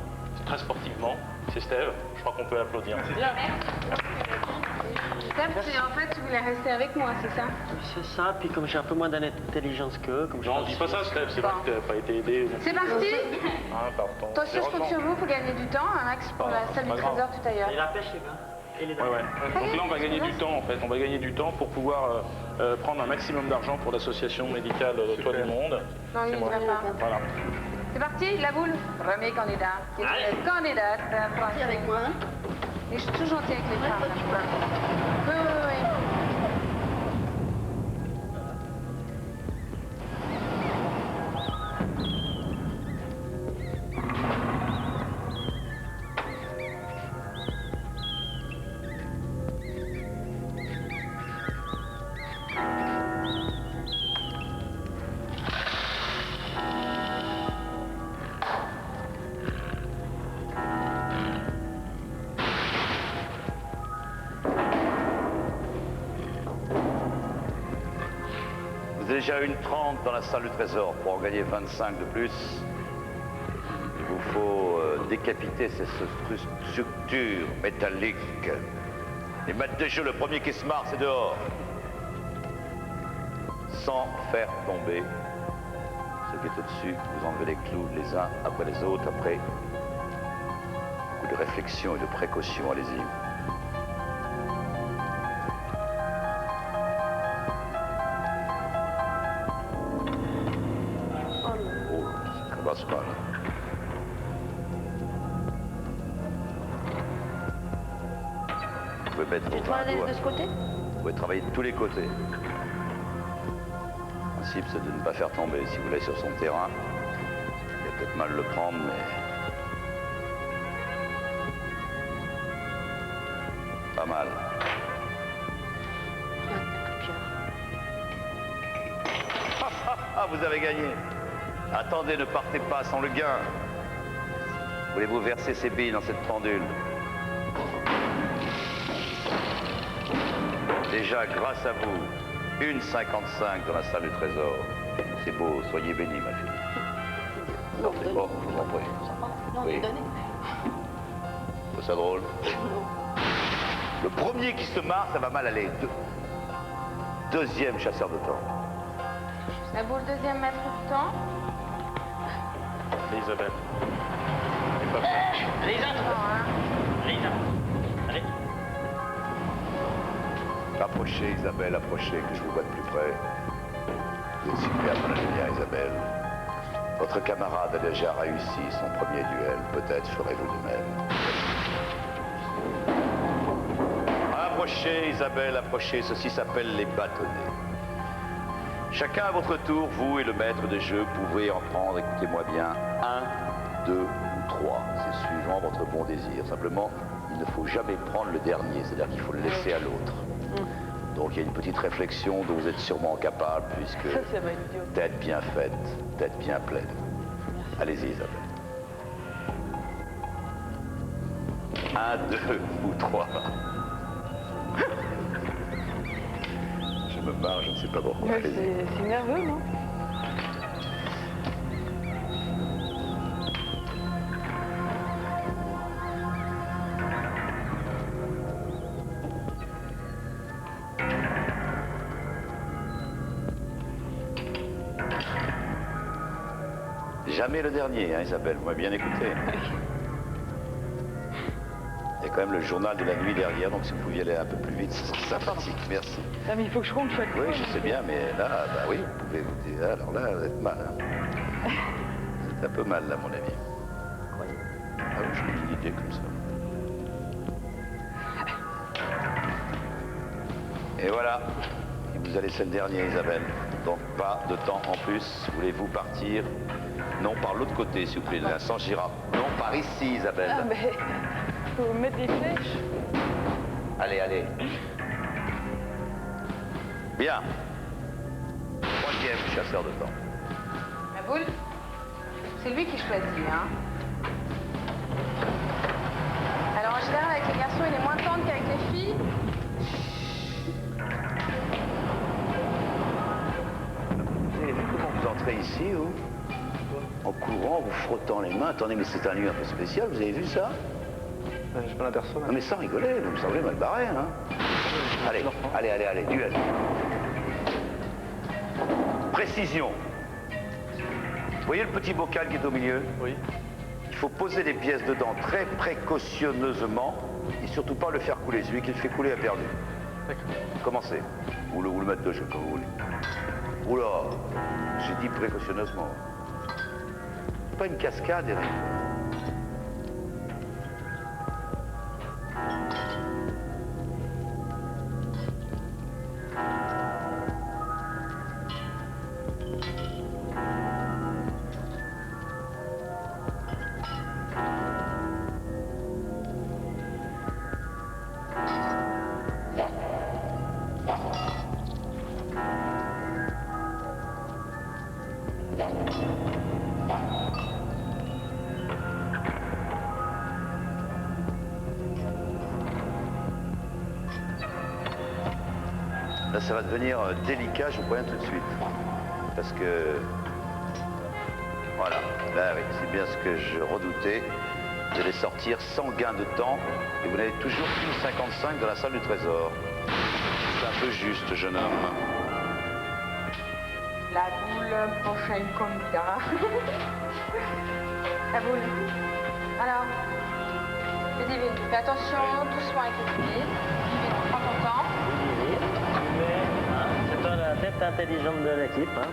très sportivement. C'est Steve. Je crois qu'on peut l'applaudir. Steph, en fait, tu voulais rester avec moi, c'est ça? C'est ça, puis comme j'ai un peu moins d'intelligence qu'eux, comme je Non, pense- dis pas ça, Steve. C'est vrai que t'as pas été aidé. C'est parti. Hein, pardon. Attention, je compte sur vous pour gagner du temps. Un max pour la salle du Pas grave. trésor tout à l'heure. Et la pêche, les gars. Et les Ouais, ouais. Donc là, on va gagner du temps, en fait. On va gagner du temps pour pouvoir prendre un maximum d'argent pour l'association médicale Toit du Monde. Non, il C'est ne moi. devrait pas. Voilà. C'est parti, la boule. Premier candidat. Qui est candidate. Parti avec moi. Et je suis tout gentil avec les femmes. Oui, oui, oui. Déjà une 30 dans la salle du trésor. Pour en gagner 25 de plus, il vous faut décapiter ces structures métalliques. Les maîtres de jeu, le premier qui se marre, c'est dehors. Sans faire tomber ce qui est au-dessus, vous enlevez les clous les uns après les autres, après beaucoup de réflexion et de précaution, allez-y. Oh, ça commence mal. Vous pouvez mettre vos mains à doigt. de ce côté? Vous pouvez travailler de tous les côtés. Le principe, c'est de ne pas faire tomber. Si vous l'avez sur son terrain, il va peut-être mal le prendre, mais... pas mal. Ah, vous avez gagné. Attendez, ne partez pas sans le gain. Voulez-vous verser ces billes dans cette pendule? Déjà, grâce à vous, une 55 dans la salle du trésor. C'est beau, soyez bénis, ma fille. Non, c'est bon, je vous en prie. Non, Oui. C'est ça drôle? Le premier qui se marre, ça va mal aller. Deuxième chasseur de temps. La boule deuxième maître du temps. C'est Isabelle. Elle est pas prête. Non, hein. Allez. Approchez, Isabelle, approchez, que je vous vois de plus près. Vous êtes superbe dans la lumière, Isabelle. Votre camarade a déjà réussi son premier duel. Peut-être ferez-vous de même. Approchez, Isabelle, approchez. Ceci s'appelle les bâtonnets. Chacun à votre tour, vous et le maître de jeu, pouvez en prendre, écoutez-moi bien, 1, 2 ou 3. C'est suivant votre bon désir. Simplement, il ne faut jamais prendre le dernier, c'est-à-dire qu'il faut le laisser à l'autre. Donc il y a une petite réflexion dont vous êtes sûrement capable, puisque tête bien faite, tête bien pleine. Allez-y, Isabelle. 1, 2 ou 3. Je me marre, je ne sais pas pourquoi. C'est nerveux, non? Jamais le dernier, hein, Isabelle, vous m'avez bien écouté. Il y a quand même le journal de la nuit derrière, donc si vous pouviez aller un peu plus vite, ce serait sympathique, merci. Ah, mais il faut que je compte chaque fois. Oui, je sais bien, mais là, bah oui, vous pouvez vous dire, alors là, vous êtes mal. Hein. C'est un peu mal, là, mon ami. Ah oui, j'ai une idée comme ça. Et voilà, il vous a laissé le dernier, Isabelle. Donc pas de temps en plus. Voulez-vous partir? Non, par l'autre côté, s'il vous plaît, l'instant Girard. Non, par ici, Isabelle. Ah, mais faut mettre des flèches. Allez, allez. Bien. Troisième chasseur de temps. La boule, c'est lui qui choisit, hein. Alors en général, avec les garçons, il est moins tendre qu'avec les filles. Vous avez vu comment vous entrez ici, vous? En courant, vous frottant les mains. Attendez, mais c'est un lieu un peu spécial, vous avez vu ça? Je peux l'apercevoir. Non mais sans rigoler, vous me semblez mal barré, hein? Allez, allez, allez, allez, duel. Précision. Vous voyez le petit bocal qui est au milieu? Oui. Il faut poser les pièces dedans très précautionneusement et surtout pas le faire couler. Celui qui le fait couler a perdu. D'accord. Commencez. Ou le mettre de jeu, comme vous voulez. Oula, j'ai dit précautionneusement. C'est pas une cascade, Eric. Là, ça va devenir délicat, je vous préviens tout de suite. Parce que... Voilà, là, oui, c'est bien ce que je redoutais. Vous allez sortir sans gain de temps et vous n'avez toujours qu'une 55 dans la salle du trésor. C'est un peu juste, jeune homme. La boule, prochaine compta. La boule. Alors, Ludivine, fais attention, doucement avec les pieds. Ludivine, prends ton temps. C'est toi la tête intelligente de l'équipe. Hein.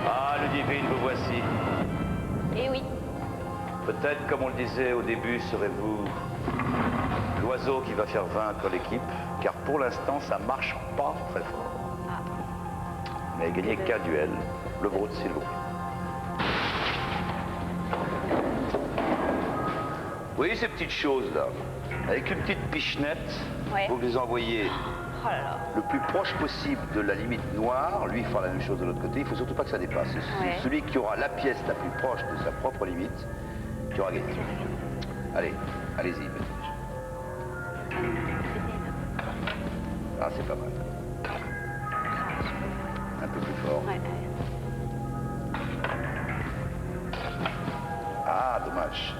Ah, Ludivine, vous voici. Eh oui. Peut-être, comme on le disait au début, serez-vous l'oiseau qui va faire vaincre l'équipe, car pour l'instant, ça marche pas très fort. Vous n'avez gagné qu'un duel, le vôtre, s'il vous plaît. Vous voyez ces petites choses-là, avec une petite pichenette, vous les envoyez le plus proche possible de la limite noire. Lui, il fera la même chose de l'autre côté. Il ne faut surtout pas que ça dépasse. C'est celui qui aura la pièce la plus proche de sa propre limite qui aura gagné. Allez, allez-y. Ah, c'est pas mal. Un peu plus fort. Ah, dommage.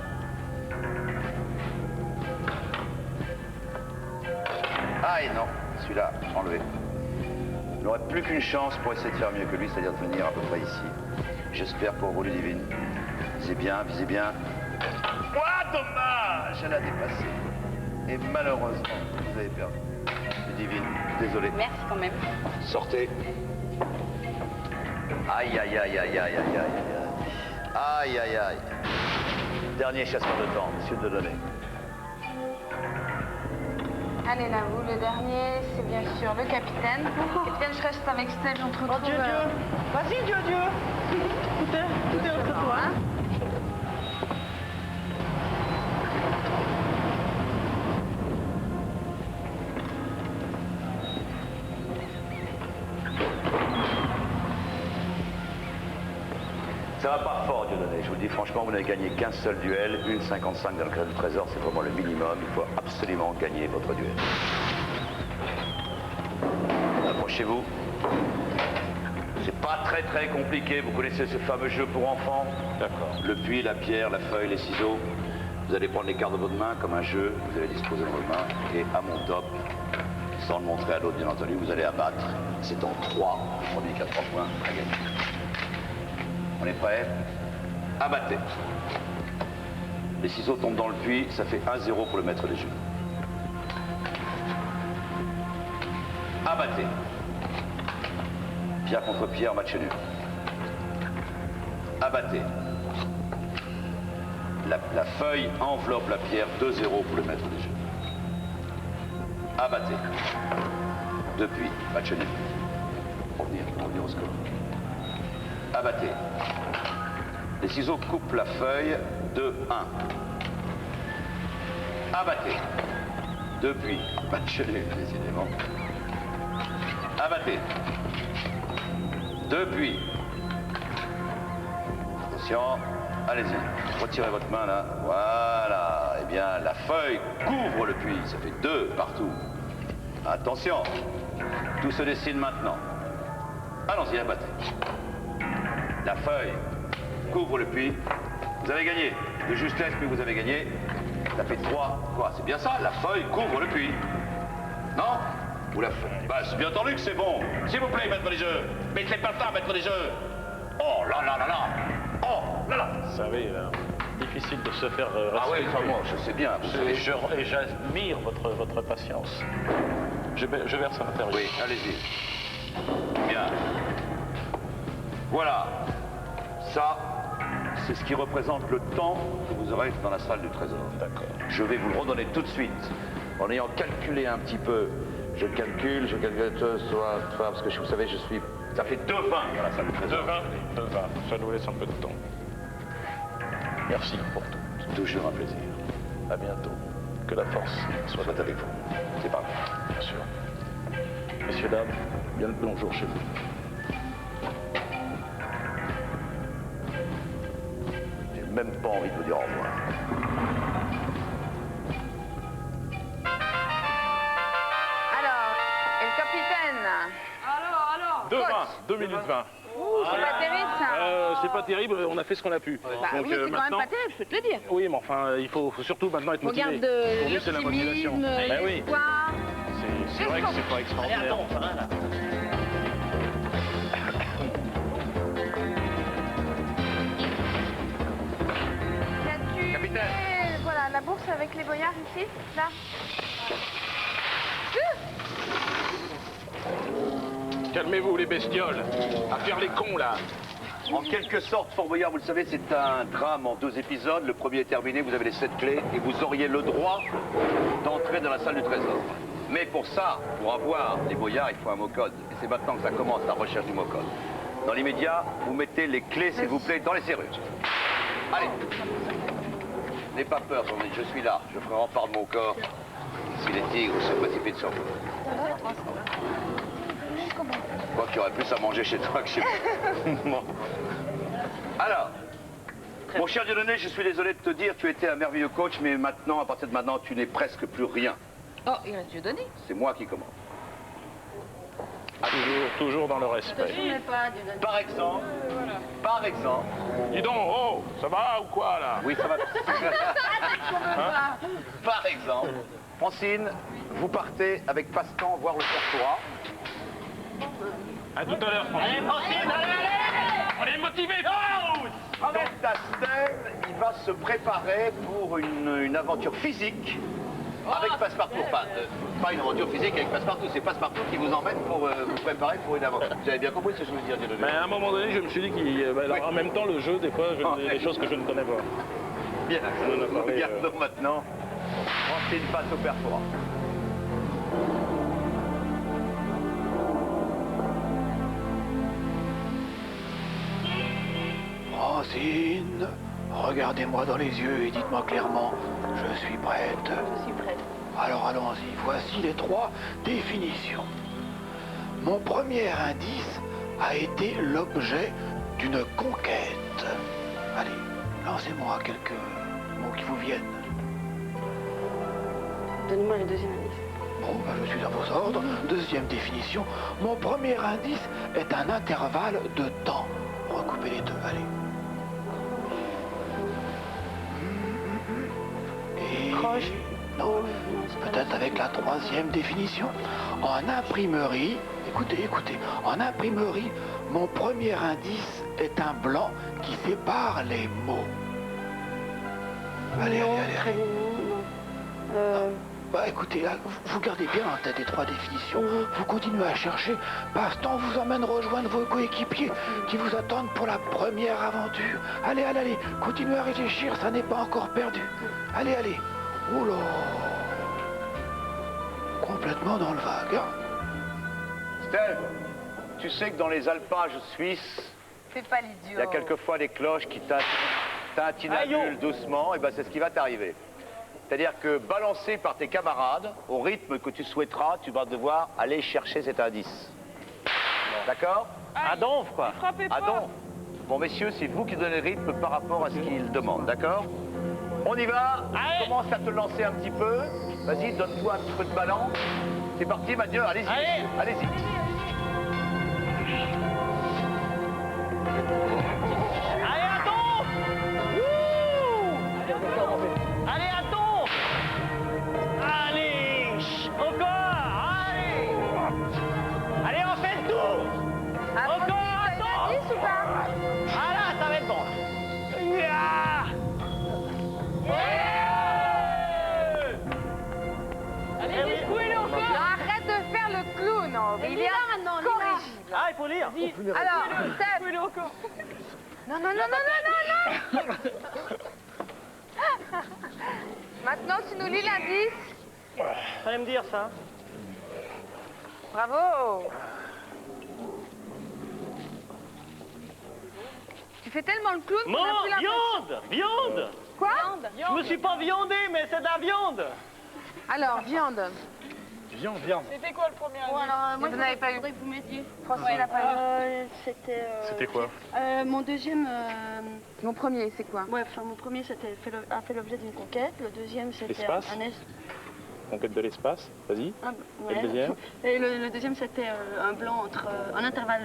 Ah, et non, celui-là, enlevé. Il n'aurait plus qu'une chance pour essayer de faire mieux que lui, c'est-à-dire de venir à peu près ici. J'espère pour vous, Ludivine. Visez bien, visez bien. Ah, dommage, elle a dépassé. Et malheureusement, vous avez perdu. Ludivine, désolé. Merci quand même. Sortez. Aïe, aïe, aïe, aïe, aïe, aïe, aïe, aïe. Aïe, aïe, aïe. Dernier chasseur de temps, monsieur Delaunay. Allez, là, vous, le dernier, c'est bien sûr le capitaine. Capitaine, je reste avec Steph, on te retrouve... Oh, Dieu. Vas-y, Dieu. Tout est entre toi. Hein. Ça va pas fort, Dieudonné. Je vous le dis franchement, vous n'avez gagné qu'un seul duel. Une 55 dans le trésor, c'est vraiment le minimum. Il faut absolument gagner votre duel. Approchez-vous. C'est pas très compliqué. Vous connaissez ce fameux jeu pour enfants? D'accord. Le puits, la pierre, la feuille, les ciseaux. Vous allez prendre les cartes de votre main comme un jeu. Vous allez disposer de vos mains. Et à mon top, sans le montrer à l'autre, bien entendu, vous allez abattre. C'est en 3. Le premier qui a 3 points à gagner. On est prêt? Abattez. Les ciseaux tombent dans le puits, ça fait 1-0 pour le maître des jeux. Abattez. Pierre contre pierre, match nul. Abattez. La feuille enveloppe la pierre, 2-0 pour le maître des jeux. Abattez. Depuis, match nul. Pour revenir au score. Abattez. Les ciseaux coupent la feuille, 2-1. Abattez. Depuis, match nul, décidément. Abattez. Depuis. Attention, allez-y. Retirez votre main là. Voilà. Eh bien, la feuille couvre le puits. Ça fait 2 partout. Attention. Tout se dessine maintenant. Allons-y, abattez. La feuille couvre le puits. Vous avez gagné. De justesse, mais vous avez gagné. Ça fait 3. Quoi? C'est bien ça, la feuille couvre le puits. Non? Ou la feuille? Bah, c'est bien entendu que c'est bon. S'il vous plaît, maître des jeux. Mais c'est pas ça, maître des jeux. Oh là là là là. Oh là là. Vous savez, difficile de se faire Ah oui, respecter. moi, je sais bien. Et j'admire votre patience. Je verse à l'intérieur. Oui, allez-y. Bien. Voilà. Ça, c'est ce qui représente le temps que vous aurez dans la salle du trésor. D'accord. Je vais vous le redonner tout de suite. En ayant calculé un petit peu, je calcule, parce que vous savez, ça fait 2-20 dans la salle du trésor. 2-20. Ça nous laisse un peu de temps. Merci pour tout. C'est toujours un plaisir. À bientôt. Que la force soit Avec vous. C'est pas grave. bien sûr. Messieurs, dames, bien le bonjour chez vous. J'ai même pas envie de vous dire au revoir. Alors, el 2,20, 2 minutes 20. C'est pas terrible, ça. C'est pas terrible, on a fait ce qu'on a pu. Bah oui, mais c'est quand même pas terrible, je peux te le dire. Oui, mais enfin, il faut surtout maintenant être motivé. Regarde Pour nous, c'est la motivation. l'optimisme, Ben oui, l'espoir. c'est vrai que c'est pas Allez, extraordinaire. attends, hein, là. Capitaine. Voilà, la bourse avec les boyards ici, là. Calmez-vous, les bestioles. À faire les cons, là. En quelque sorte, Fort Boyard, vous le savez, c'est un drame en 2 épisodes. Le premier est terminé, vous avez les 7 clés et vous auriez le droit d'entrer dans la salle du trésor. Mais pour ça, pour avoir les boyards, il faut un mot-code. Et c'est maintenant que ça commence, la recherche du mot-code. Dans l'immédiat, vous mettez les clés, s'il vous plaît, dans les serrures. Allez. N'ayez pas peur, je suis là. Je ferai rempart de mon corps si les tigres se précipitent sur vous. Quoi qu'il y aurait plus à manger chez toi que chez moi. Bon. Alors, mon cher Dieudonné, je suis désolé de te dire, tu étais un merveilleux coach, mais maintenant, à partir de maintenant, tu n'es presque plus rien. Oh, il reste Dieudonné. C'est moi qui commande. Toujours dans le respect. Par exemple, Dis donc, oh, ça va ou quoi, là? oui, ça va. Par exemple, Francine, vous partez avec Passe-Temps voir le Perforat. À tout à l'heure, Francine. Allez, Francine, allez! On est motivés, tous! Dans ta scène, il va se préparer pour une aventure physique avec Passepartout. Enfin, pas une aventure physique avec Passepartout, c'est Passepartout qui vous emmène pour vous préparer pour une aventure. Vous avez bien compris ce que je veux dire, Dieudonné? Mais à un moment donné, je me suis dit qu'en même temps, le jeu, des fois, des choses que je ne connais pas. Bien, On en a parlé, regardons maintenant. Francine passe au Perforat. Francine, regardez-moi dans les yeux et dites-moi clairement, je suis prête. Je suis prête. Alors allons-y, voici les 3 définitions. Mon premier indice a été l'objet d'une conquête. Allez, lancez-moi quelques mots qui vous viennent. Donnez-moi le deuxième indice. Bon, ben, je suis à vos ordres. Deuxième définition, mon premier indice est un intervalle de temps. Recoupez les deux, allez. Et... Proche. Non, peut-être avec la troisième définition. En imprimerie, écoutez, en imprimerie, mon premier indice est un blanc qui sépare les mots. Allez, Non, allez, très allez. bien, non. Bah écoutez, là, vous gardez bien en tête les 3 définitions. Vous continuez à chercher. Passe-Temps vous emmène rejoindre vos coéquipiers qui vous attendent pour la première aventure. Allez, allez, allez. Continuez à réfléchir, ça n'est pas encore perdu. Allez, allez. Oula. Complètement dans le vague. Hein. Steve, tu sais que dans les alpages suisses, Fais pas il l'idiot. y a quelquefois des cloches qui tintinabulent doucement, et ben c'est ce qui va t'arriver. C'est-à-dire que balancé par tes camarades, au rythme que tu souhaiteras, tu vas devoir aller chercher cet indice. D'accord? À donf, quoi. Frappez Ah pas. donc, bon messieurs, c'est vous qui donnez le rythme par rapport à ce qu'ils demandent, d'accord? On y va, Allez. commence à te lancer un petit peu. Vas-y, donne-toi un petit peu de ballon. C'est parti, Mathieu, allez-y. Allez. Allez-y. Allez, à donf! Allez, à donf! Allez! Encore! Allez! Allez, on fait le tour! Encore, à donf! Indice ou pas? Ah là, ça va être bon. Yeah. Allez, secouez-le Non, encore. arrête de faire le clown, Aurélien. Corrigible. Ah, il faut lire. Alors, Steph. Secouez-le encore. Non, non, non, non, non, non, non. Maintenant, tu nous lis l'indice. Fallait me dire ça. Bravo. Tu fais tellement le clown qu'on Non, a plus l'impression. viande! Viande! Quoi? Je me suis pas viandé, mais c'est de la viande! Alors, viande. C'était quoi le premier Bon, indice? alors, moi, vous n'avez pas eu. faudrait que vous m'aidiez. Francine n'a pas C'était... C'était quoi? Mon deuxième... eu. Mon premier, c'est quoi? Ouais, enfin, mon premier, a fait l'objet d'une conquête. Le deuxième, c'était Espace. un est... conquête de l'espace. Vas-y. Et le deuxième? Et le deuxième, c'était un blanc entre un intervalle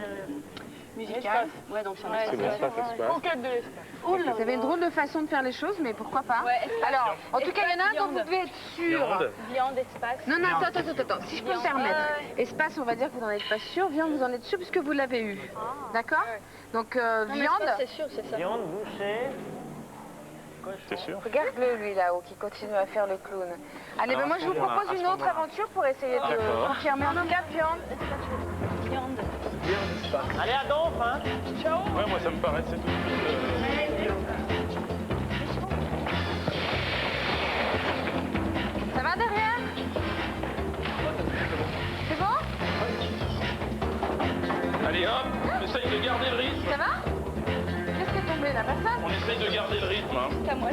musical. Ouais, donc C'est l'espace, l'espace. Conquête de l'espace. Vous avez une drôle de façon de faire les choses, mais pourquoi pas? Alors, en tout cas, il y en a un dont vous devez être sûr. Viande, espace. Non, attends, si je peux me permettre. Espace, on va dire que vous n'en êtes pas sûr. Viande, vous en êtes sûr puisque vous l'avez eu. D'accord? Donc, viande. C'est sûr, c'est ça. Viande, bouchée. T'es sûr? Regarde-le, lui, là-haut, qui continue à faire le clown. Allez, ben moi, je vous propose une autre aventure pour essayer de confirmer. En tout cas, viande. Viande. Allez, à Donf, hein. Ouais, moi ça me paraissait tout de suite. Ça va derrière? C'est bon? Allez hop, on essaye de garder le rythme. Ça va? Qu'est-ce qui est tombé, la personne? On essaye de garder le rythme. Hein. C'est à moi.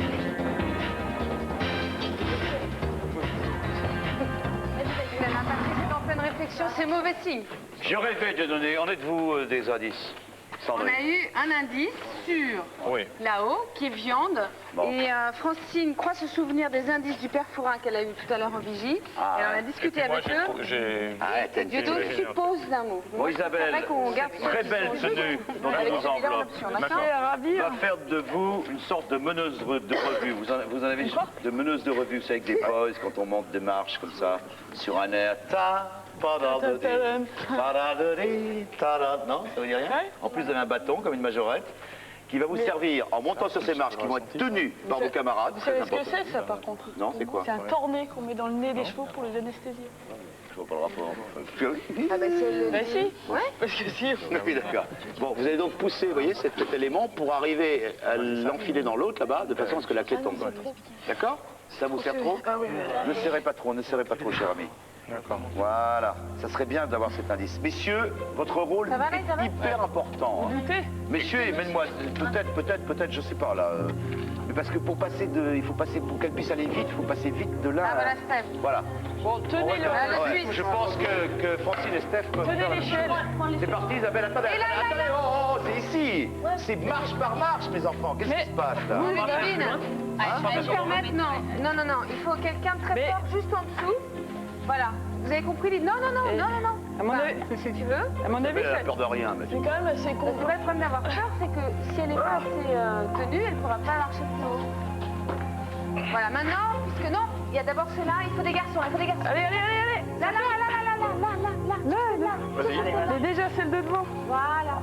Patrice est en pleine réflexion, c'est mauvais signe. Je rêvais de donner. En êtes-vous des indices, On Sandrine? a eu un indice sur Oui. là-haut, qui est viande. Bon. Et Francine croit se souvenir des indices du père Fourin qu'elle a eu tout à l'heure en vigie. Ah, et on a discuté Moi avec eux. j'ai... Arrête, Dieudonne suppose d'un mot. Bon, Isabelle, C'est vrai qu'on garde très belle tenue dans avec vos celui-là en enveloppes. option, d'accord? Va faire de vous une sorte de meneuse de revue. Vous en avez de meneuse de revue, c'est avec des boys quand on monte des marches comme ça sur un air. Non, ça veut dire rien. En plus, vous avez un bâton comme une majorette qui va vous servir en montant sur ces marches qui vont être tenues par vos camarades. Vous savez ce que c'est, ça, par contre? Non, c'est quoi? C'est un cornet qu'on met dans le nez des chevaux pour les anesthésier. Je vois pas le rapport. Ah bah c'est le... Bah si. Ouais. Parce que si. Oui, d'accord. Bon, vous allez donc pousser, vous voyez, cet élément pour arriver à l'enfiler dans l'autre là-bas, de façon à ce que la clé tombe. D'accord? Ça vous sert trop? Ne serrez pas trop, cher ami. D'accord. Voilà, ça serait bien d'avoir cet indice. Messieurs, votre rôle Ça va, là, ça va est hyper important. Vous doutez? Messieurs, mène-moi, peut-être, je sais pas là. Mais parce que pour passer pour qu'elle puisse aller vite, il faut passer vite de là. Ah à- voilà, Steph. Voilà. Bon, tenez le. Ouais, je pense que Francine et Steph peuvent faire la même l'échelle. chose. C'est parti, Isabelle, attendez, attendez, oh, c'est ici. C'est marche par marche, mes enfants. Qu'est-ce qui se passe là? Ludivine, je vais me permettre, non, il faut quelqu'un de très fort juste en dessous. Voilà, vous avez compris les... Non. À mon avis, Si tu veux. à mon avis, Elle a peur de rien, mais... c'est quand même assez Le con. vrai problème d'avoir peur, c'est que si elle n'est pas assez tenue, elle ne pourra pas marcher plus haut. Voilà, maintenant, puisque non, il y a d'abord ceux-là, il faut des garçons, Allez. Là. C'est déjà celle de devant. Voilà.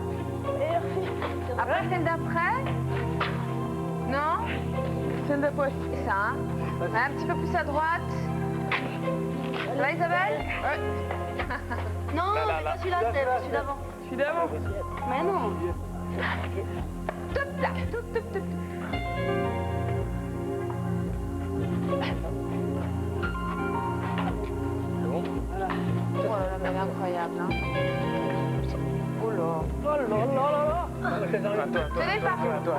Après, celle d'après. Non, Celle d'après. c'est ça, hein. Un petit peu plus à droite. Ça va, Isabelle? Non, c'est pas celui-là, c'est celui d'avant. Celui d'avant. Mais non. Tout là, tout. Oh là là, mais elle est incroyable, hein. Oh là. Tenez partout.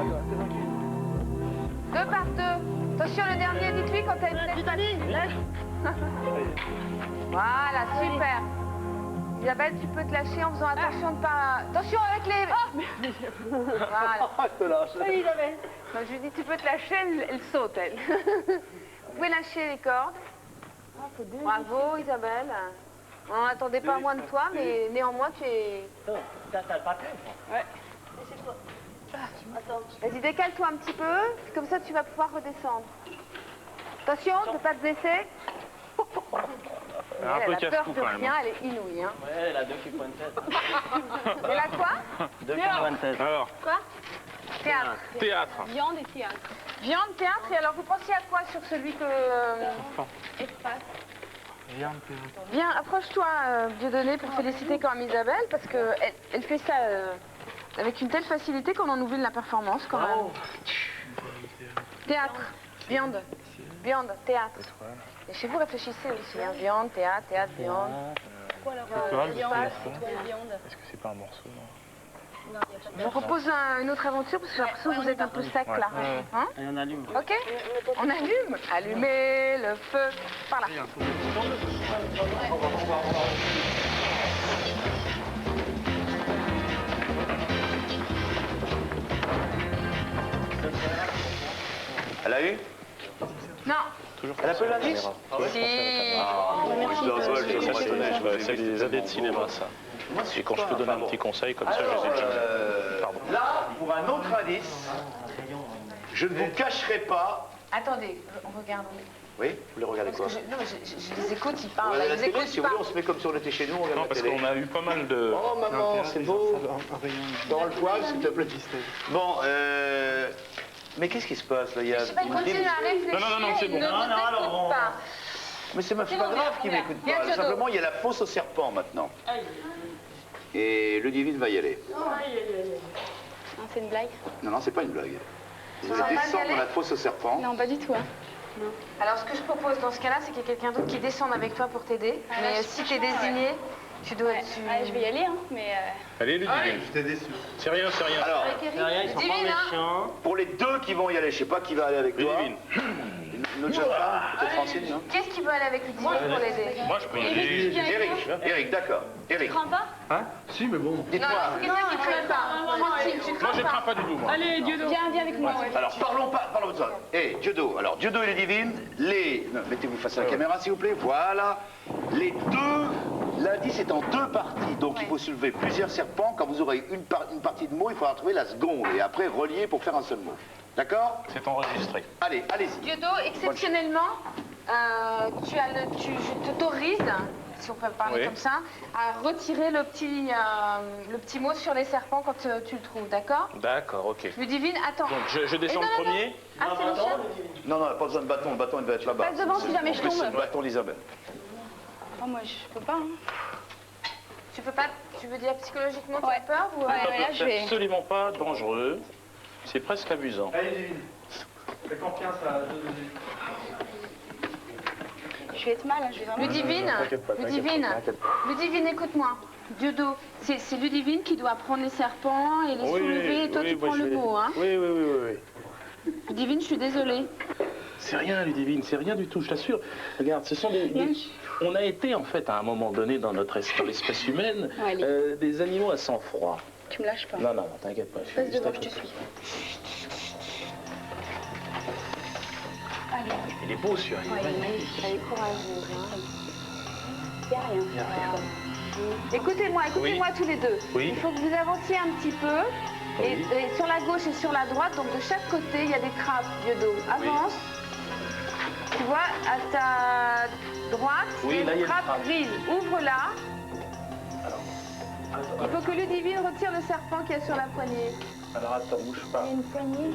Deux par deux. Attention, le dernier, dites-lui quand elle... Voilà, super. Isabelle, tu peux te lâcher en faisant attention de pas... Attention avec les... Voilà. Oui, Isabelle. Non, je lui dis, tu peux te lâcher, elle saute, elle. Vous pouvez lâcher les cordes. Bravo, Isabelle. On n'attendait pas moins de toi, mais néanmoins, tu es... T'as le papier? Vas-y, décale-toi un petit peu, comme ça tu vas pouvoir redescendre. Attention, ne pas te blesser. Un peu Elle a peur casse-cou de quand même. rien, elle est inouïe. Hein. Ouais, elle a 2 qui pointent tête. Elle a quoi? 2 qui pointent tête. Alors, Théâtre. théâtre. Viande et théâtre. Viande, théâtre, et alors vous pensiez à quoi sur celui que... Espace. Viens, approche-toi, Dieudonné, pour féliciter quand même Isabelle, parce qu'elle elle fait ça avec une telle facilité qu'on en oublie la performance quand même. Théâtre, viande, théâtre. Et chez vous, réfléchissez aussi, hein. Viande, théâtre, viande. Pourquoi alors viande, étoile, viande. Est-ce que c'est pas un morceau, non? Je vous propose une autre aventure, parce que j'ai l'impression que vous êtes un peu sec là. Hein? Et on allume. Ok? On allume. Allumez le feu. Par là. Elle a eu? Non. toujours Elle a pas eu l'indice? Si. C'est des années de cinéma, ça. Et quand je te donne un petit conseil comme ça, je les utilise. Pardon. Là, pour un autre indice, je ne vous cacherai pas. Attendez, on regarde. Oui, vous les regardez quoi? Non, mais je les écoute, ils parlent. Regardez la Ils télé, écoutent si vous voulez, on se met comme si on était chez nous, on regarde Non, la parce télé. qu'on a eu pas mal de... Oh maman, c'est beau. Dans le poil, s'il te plaît. Bon, mais qu'est-ce qui se passe là? Il y a Je sais pas, ils continuent à réfléchir. Non, c'est bon. Ils ne vous écoutent pas. Mais c'est pas grave qu'ils m'écoutent Viens, pas. Jodo. Simplement, il y a la fosse au serpent maintenant. Et Ludivine va y aller. Non, c'est une blague. Non, c'est pas une blague. Ils va pas y descendent aller dans la fosse au serpent. Non, pas du tout. Hein. Alors, ce que je propose dans ce cas-là, c'est qu'il y ait quelqu'un d'autre qui descende avec toi pour t'aider. Mais si t'es désigné, tu dois... Ouais, je vais y aller, hein, mais... Allez, Ludivine. J'étais déçu. C'est rien, c'est rien. Alors, Ils sont pas méchants. pour les deux qui vont y aller, je sais pas qui va aller avec toi. Ludivine. Une autre jeune femme, peut-être Francine, non? Qu'est-ce qui veut aller avec Ludivine pour l'aider? Moi, je peux y aller. Eric, d'accord. Eric, Tu crains pas? Hein? Si, mais bon. Non, dites-moi. c'est quelqu'un qui ne craint pas. Francine, tu Moi, crains je pas. crains pas du tout, moi. Allez, Diodo. Viens avec moi, ouais. Alors, parlons de ça. Eh, Diodo, alors, Diodo et Ludivine, non, mettez-vous face à la caméra, s'il vous plaît. Voilà. Les deux, l'indice est en deux parties. Donc, il faut soulever plusieurs serpents. Quand vous aurez une partie de mot, il faudra trouver la seconde. Et après, relier pour faire un seul mot. D'accord? C'est enregistré. Allez, allez-y. Diodo, exceptionnellement, je t'autorise, si on peut parler Oui. comme ça, à retirer le petit mot sur les serpents quand tu le trouves, d'accord? D'accord, ok. Ludivine, attends. Donc, je descends Eh, non, le non, premier. non. Ah, c'est le chef? Non, pas besoin de bâton. Le bâton, il va être là-bas. Passe devant si jamais je C'est tombe. le bâton d'Isabelle. Oh, moi, je peux pas. Hein. Tu peux pas, tu veux dire psychologiquement, tu Ouais. as peur ou... Ouais, là, je C'est vais... absolument pas dangereux. C'est presque amusant. Allez, Ludivine. Fais confiance à Je vais être mal, hein, je vais vraiment... Ludivine, écoute-moi. Diodo, c'est Ludivine qui doit prendre les serpents et les soulever et toi tu prends le mot, hein? Oui. Ludivine, je suis désolée. C'est rien, Ludivine, c'est rien du tout, je t'assure. Regarde, ce sont On a été, en fait, à un moment donné, dans l'espèce humaine, Ouais, des animaux à sang-froid. Tu me lâches pas. Non, t'inquiète pas. Passe devant, je te suis. Allez. Il est beau, celui-là. Ouais, il est magnifique. Elle est courageuse. Il n'y a rien. Écoutez-moi tous les deux. Oui. Il faut que vous avanciez un petit peu. Et sur la gauche et sur la droite, donc de chaque côté, il y a des trappes, Diodo. Avance. Tu vois, à ta droite, Oui, il y a là, il y une a trappe une trappe. grise. Ouvre-la. Il faut que Ludivine retire le serpent qu'il y a sur la poignée. Alors, attends, bouge pas. Il y a une poignée.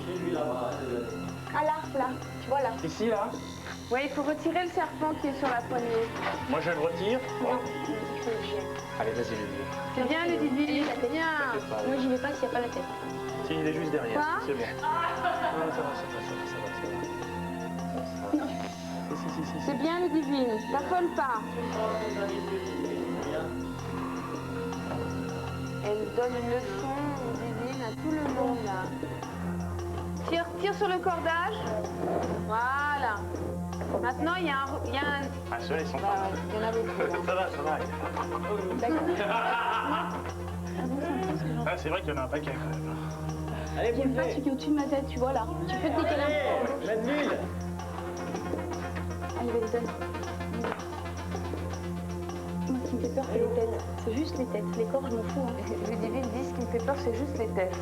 Ah là. Tu vois là. Ici, là? Oui, il faut retirer le serpent qui est sur la poignée. Moi, je le retire. Non, il faut le chien. Allez, vas-y, Ludivine. C'est bien, Ludivine, c'est bien. Moi, j'y vais pas s'il n'y a pas la tête. Si, il est juste derrière. Quoi? C'est bon. Non, ça va. Si. C'est bien, Ludivine. T'affole pas. Elle donne une leçon, Ludivine, à tout le monde, là. Tire sur le cordage. Voilà. Maintenant, il y a un... Ah, ceux-là, ils sont Bah, pas mal. ouais, il y en a beaucoup. Ça va. Ah, c'est vrai qu'il y en a un paquet, quand même. Allez, J'aime pas celui qui est au-dessus de ma tête, tu vois là. Tu peux te décaler un peu. la nulle. Allez, vas-y, donne. Moi, ce qui me fait peur, c'est les têtes. C'est juste les têtes. Les corps, je m'en fous. Hein. Ludivine dit ce qui me fait peur, c'est juste les têtes.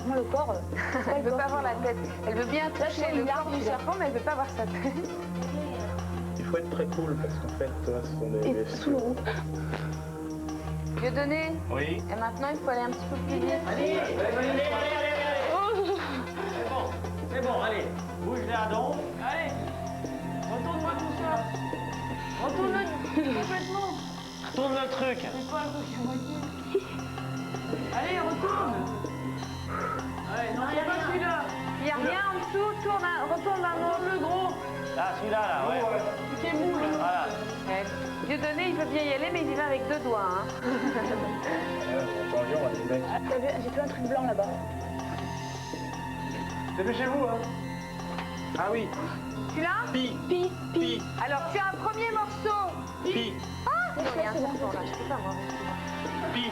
Moi, le corps, Elle veut pas voir la tête. Elle veut bien Là, je toucher sens le une corps larme, du là. serpent, mais elle veut pas voir sa tête. Il faut être très cool, parce qu'en fait, ce sont des... et sous le roux. Dieudonné. Oui. Et maintenant, il faut aller un petit peu plus vite. Allez. C'est bon, allez. Bouge les haddons. Allez. Retourne-moi tout ça. Retourne-le complètement. Tourne le truc. Allez, retourne. Allez, non, il n'y a pas celui-là. Il n'y a rien en dessous, retourne d'un autre. Le gros. Là, celui-là, là, ouais. C'est mou, là. Voilà. Ouais. Dieudonné, il veut bien y aller, mais il y va avec deux doigts. Hein. T'as vu, j'ai fait un truc blanc là-bas. Dépêchez-vous, hein. Ah oui. Tu l'as? Pi. Alors, tu as un premier morceau. Pi. Ah non, il y a un serpent là, je peux pas voir. Pi.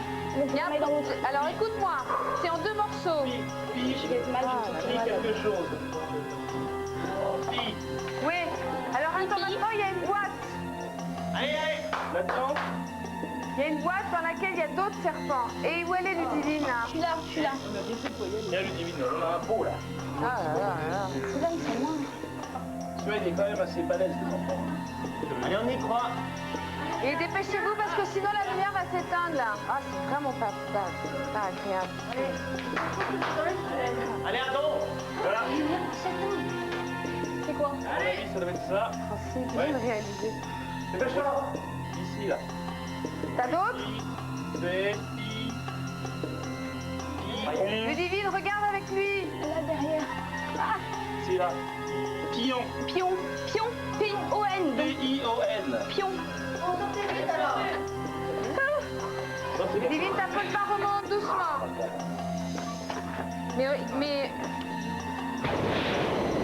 Il y a un- Alors, écoute-moi, c'est en deux morceaux. Je vais être mal, je vais être mal. Quelque chose. Pi. Oui. Alors, attends. Là-dedans, il y a une boîte. Allez, allez. Là-dedans. Il y a une boîte dans laquelle il y a d'autres serpents. Et où elle est, Ludivine, là? Je suis là, je suis là. Tiens, Ludivine, on a un pot là. Ah là là là. Ceux-là, ils sont moins. Celui-là, il est quand même assez balèze, les enfants. Allez, on y croit. Et dépêchez-vous parce que sinon la lumière va s'éteindre, là. Ah, c'est vraiment pas agréable. Allez, Ado. Voilà. C'est quoi? Allez, ça doit être ça. Francine, tu viens de réaliser. Dépêche-toi. Ici, là. T'as d'autres? I. Ludivine, regarde avec lui. Là, derrière. Ah, Ici, là. Pion. pion. Pion. P-I-O-N. P-I-O-N. Pion. Ludivine, t'appelles pas, remonte doucement. Mais...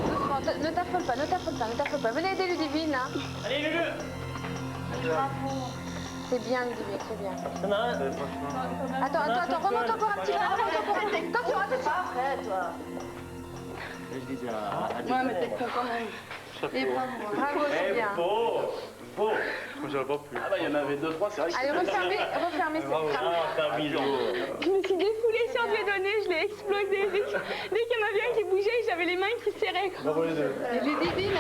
Doucement, ne t'affole pas, ne t'affole pas, ne t'affole pas. Venez aider Ludivine, là. Allez, Lulu. C'est bien, Ludivine, c'est bien. T'en as un. Attends, remonte encore un petit peu, remonte encore un petit peu. Attention, attention. Je disais à Ouais, mais peut-être pas quand même. Et bravo. Bravo, c'est bien. Beau. Beau. Moi, j'aurais pas pu. Ah bah, il y en avait 2-3, c'est vrai que Allez, refermez cette trappe. Ah, t'as un bisou. Je me suis défoulée sur Dieudonné, je l'ai explosé. Dès qu'il y en avait un qui bougeait, j'avais les mains qui se serraient. Bravo les deux. Et Ludivine,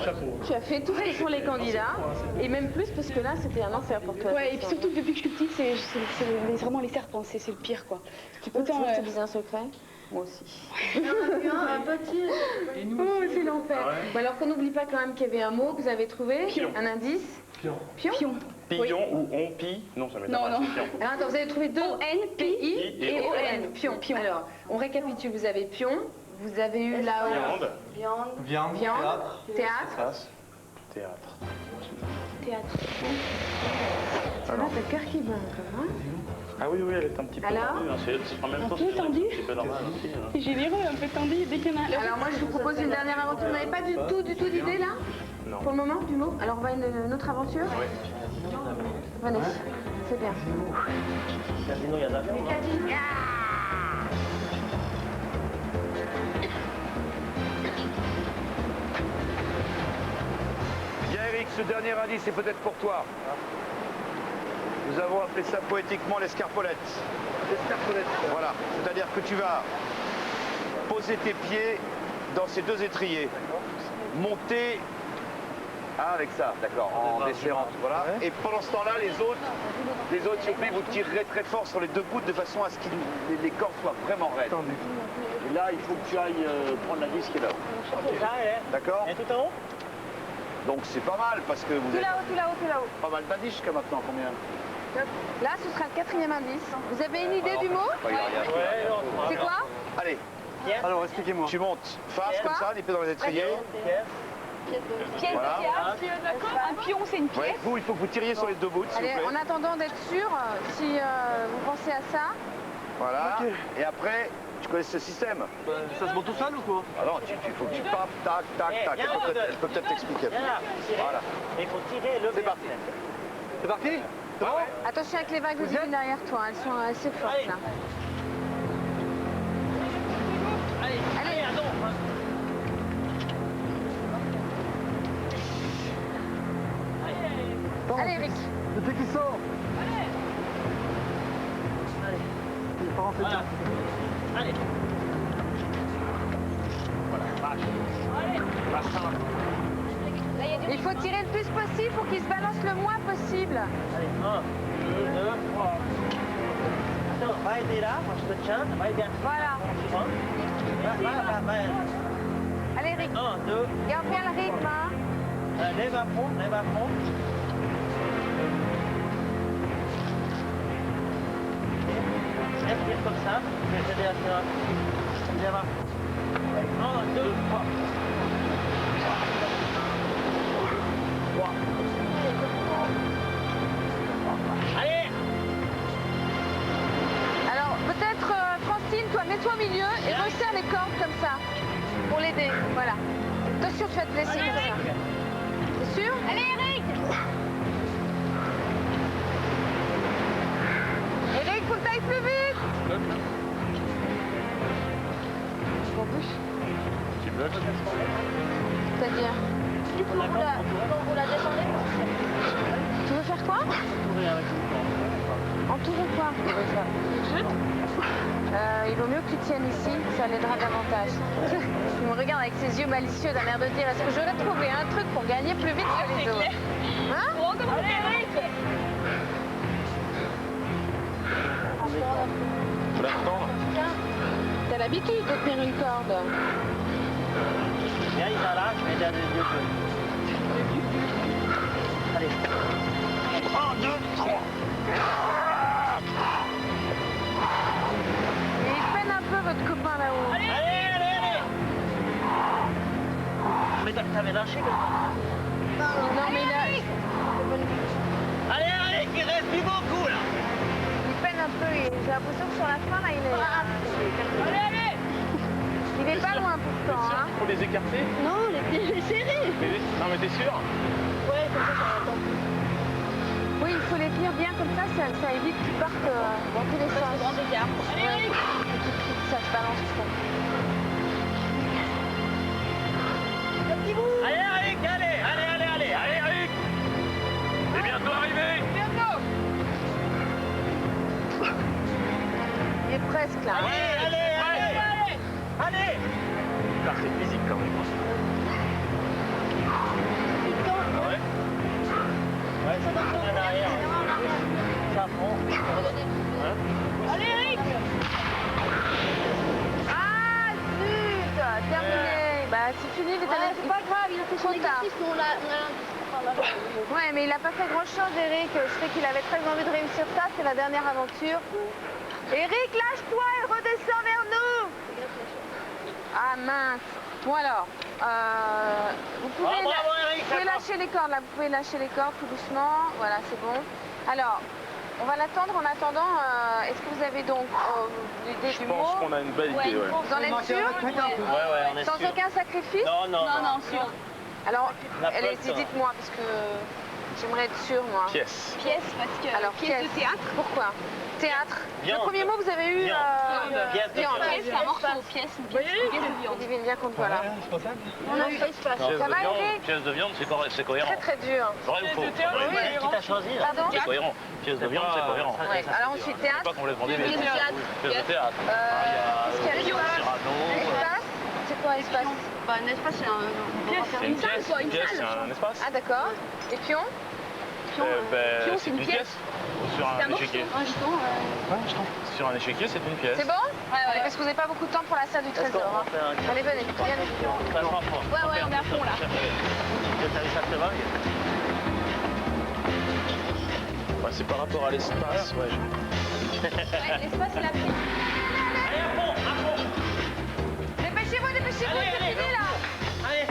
Chapeau. tu as fait tout ce que font les candidats, et même plus parce que là, c'était un enfer pour toi. Ouais, et puis surtout que depuis que je suis petite, c'est vraiment les serpents, c'est le pire quoi. Tu peux toujours te dire un secret? Moi aussi. Un petit. Oh, c'est l'enfer. Bon, alors qu'on n'oublie pas quand même qu'il y avait un mot que vous avez trouvé, un indice. Pion. Pion. Pion. Pion ou on pie. Non, ça m'étonne Non, pas, non. c'est pion. Alors attends, vous avez trouvé deux O-N-P-I et O-N. Pion. Pion. Alors, on récapitule. Vous avez pion, vous avez eu là Viande. Viande. viande, Théâtre. théâtre. Face. Théâtre. Théâtre. Ça va, t'as le cœur qui bat encore, hein? Ah oui, oui, elle est un petit peu Alors tendue. Hein. C'est en même temps, peu c'est tendue. un petit peu normal aussi. Hein. J'ai les reins un peu tendus dès qu'il y en a. Alors moi, je vous propose une dernière aventure. Vous n'avez pas du tout d'idée là? Non. Pour le moment, du mot? Alors on va à une autre aventure? Oui. Venez, c'est bien. Casino, il y a de l'avion, non? Bien Eric, ce dernier indice est peut-être pour toi. Nous avons appelé ça poétiquement l'escarpolette. L'escarpolette. Voilà, c'est-à-dire que tu vas poser tes pieds dans ces deux étriers, monter avec ça, d'accord, en desserrant, voilà. Et pendant ce temps-là, les autres, s'il vous plaît, vous tirerez très fort sur les deux bouts de façon à ce que les cordes soient vraiment raides. Et là, il faut que tu ailles prendre la disque qui est là. D'accord? Et tout en haut? Donc c'est pas mal parce que vous Tout avez là-haut, tout là-haut, tout là-haut. pas mal d'indices jusqu'à maintenant, combien? Là, ce sera le quatrième indice. Vous avez une idée du mot? Pas grave, Ouais, non. C'est quoi? allez, Alors, expliquez-moi. tu montes face comme ça, les pieds dans les étriers. Pièce Voilà. de théâtre. Un pion, c'est une pièce. Ouais, vous, il faut que vous tiriez sur les deux bouts, s'il Allez, vous plaît. en attendant d'être sûr, si vous pensez à ça, Voilà. Et après, tu connais ce système? Ça se monte tout seul ou quoi? Ah non, il faut que tu papes, tac, tac, tac. Elle peut peut-être t'expliquer. Viens là, tirez. Voilà. Et il faut tirer le C'est parti. C'est parti? C'est bon? attention avec les vagues de Ludivine derrière toi, elles sont assez fortes Allez. là. Allez, allez, Ado. Allez Eric, C'est qui sort? Il part en fait. Voilà. Allez. il faut tirer le plus possible pour qu'il se balance le moins possible. Allez, 1, 2, 3. Attends, va aider là, moi je te tiens, va aider. Voilà. Va. Allez Eric, 1, 2, garde bien le rythme. Hein. lève à fond, lève à fond. Respire comme ça, je vais t'aider à tirer. Lève à fond. 1, 2, 3. Allez! Alors peut-être Francine, toi mets-toi au milieu et resserre les cordes comme ça pour l'aider. Voilà. Attention, tu vas te blesser comme ça. T'es sûr? Allez Eric! Eric, faut que t'ailles plus vite! Bon, bouge. Tu bloques. C'est-à-dire? Du coup, on roule à Entourer quoi? Il vaut mieux que tu tiennes ici, ça l'aidera davantage. Il me regarde avec ses yeux malicieux d'un air de dire est-ce que j'aurais trouvé un truc pour gagner plus vite que les autres? Hein? Faut la retendre. T'as l'habitude de tenir une corde. Viens, Isala, je vais donner les yeux. Allez. 1, 2, 3. Et il peine un peu votre copain là-haut. Allez, allez, allez. Mais t'avais lâché comme ça. Non mais là, Allez, allez, qu'il reste plus beaucoup là. il peine un peu. J'ai l'impression que sur la fin là, il est. Allez, allez. Il est pas loin pourtant. Hein. Faut les écarter. Non, les serrés. Non mais t'es sûr? Ouais, comme ça va attendre. Oui, il faut les tenir bien comme ça évite qu'ils partent dans tous les sens. Grand écart. Ouais, ça se balance tout ça. Allez, Eric, allez, allez, allez, allez, allez, Eric. C'est bientôt arrivé. Bientôt. Il est presque là. Allez, allez, allez, allez. Allez. C'est physique quand même. Ouais. Ouais, ça va en arrière. Ça prend. Allez, Eric. Ah zut, terminé. Bah c'est fini, les C'est pas grave, il a fait son Trop tard. exercice, mais on l'a... Ouais, mais il a pas fait grand chose, Eric. Je sais qu'il avait très envie de réussir ça, c'est la dernière aventure. Eric, lâche-toi et redescends vers nous. Ah mince. Bon alors, vous pouvez, bravo, Eric, vous pouvez lâcher les cordes là, vous pouvez lâcher les cordes tout doucement. Voilà, c'est bon. Alors, on va l'attendre en attendant. Est-ce que vous avez donc l'idée du mot? Je pense qu'on a une belle idée, ouais. Vous en êtes sûr? Ouais, on est Sans sûr. aucun sacrifice? Non, non, Non, sûr. Alors, On a pas le allez-y, temps. dites-moi, parce que j'aimerais être sûre, moi. Pièce. Pièce, parce que... Alors, pièce de théâtre. Pourquoi? Théâtre. Viande. Le premier mot, vous avez eu... Viande. Pièce de viande. viande. Pièce, c'est un morceau. Pièce, une pièce de viande. Divine bien compte, voilà. On a eu espace. Ça va, Eric? Pièce de viande, c'est cohérent. Très très dur. Vrai ou faux? Qui t'a choisi là? Pardon? C'est cohérent. Pièce de viande, c'est cohérent. Ouais. Alors ensuite, théâtre. Pas complètement débile. Pièce de théâtre. Pièce de théâtre. Qu'est-ce qu'il y a l'espace? Cyrano. L'espace? C'est quoi l'espace? Bah, un espace, c'est un... C'est une pièce. quoi, une Pièce, c'est salle. un espace. Ah d'accord. Et pion? Pion, pion, C'est une pièce. Sur c'est un un morceau. échiquier. Un jeton. Sur un échiquier, c'est une pièce. C'est bon? Ouais. Parce que vous n'avez pas beaucoup de temps pour la salle du trésor. Hein. Allez, venez. Viens, les Ouais, on est à fond, là. Ça te va? Ouais, c'est par rapport à l'espace, ouais. Ouais, l'espace, c'est la pièce. Allez, à fond, à fond. Dépêchez-vous, dépêchez-vous, Allez, c'est allez, fini là. Allez.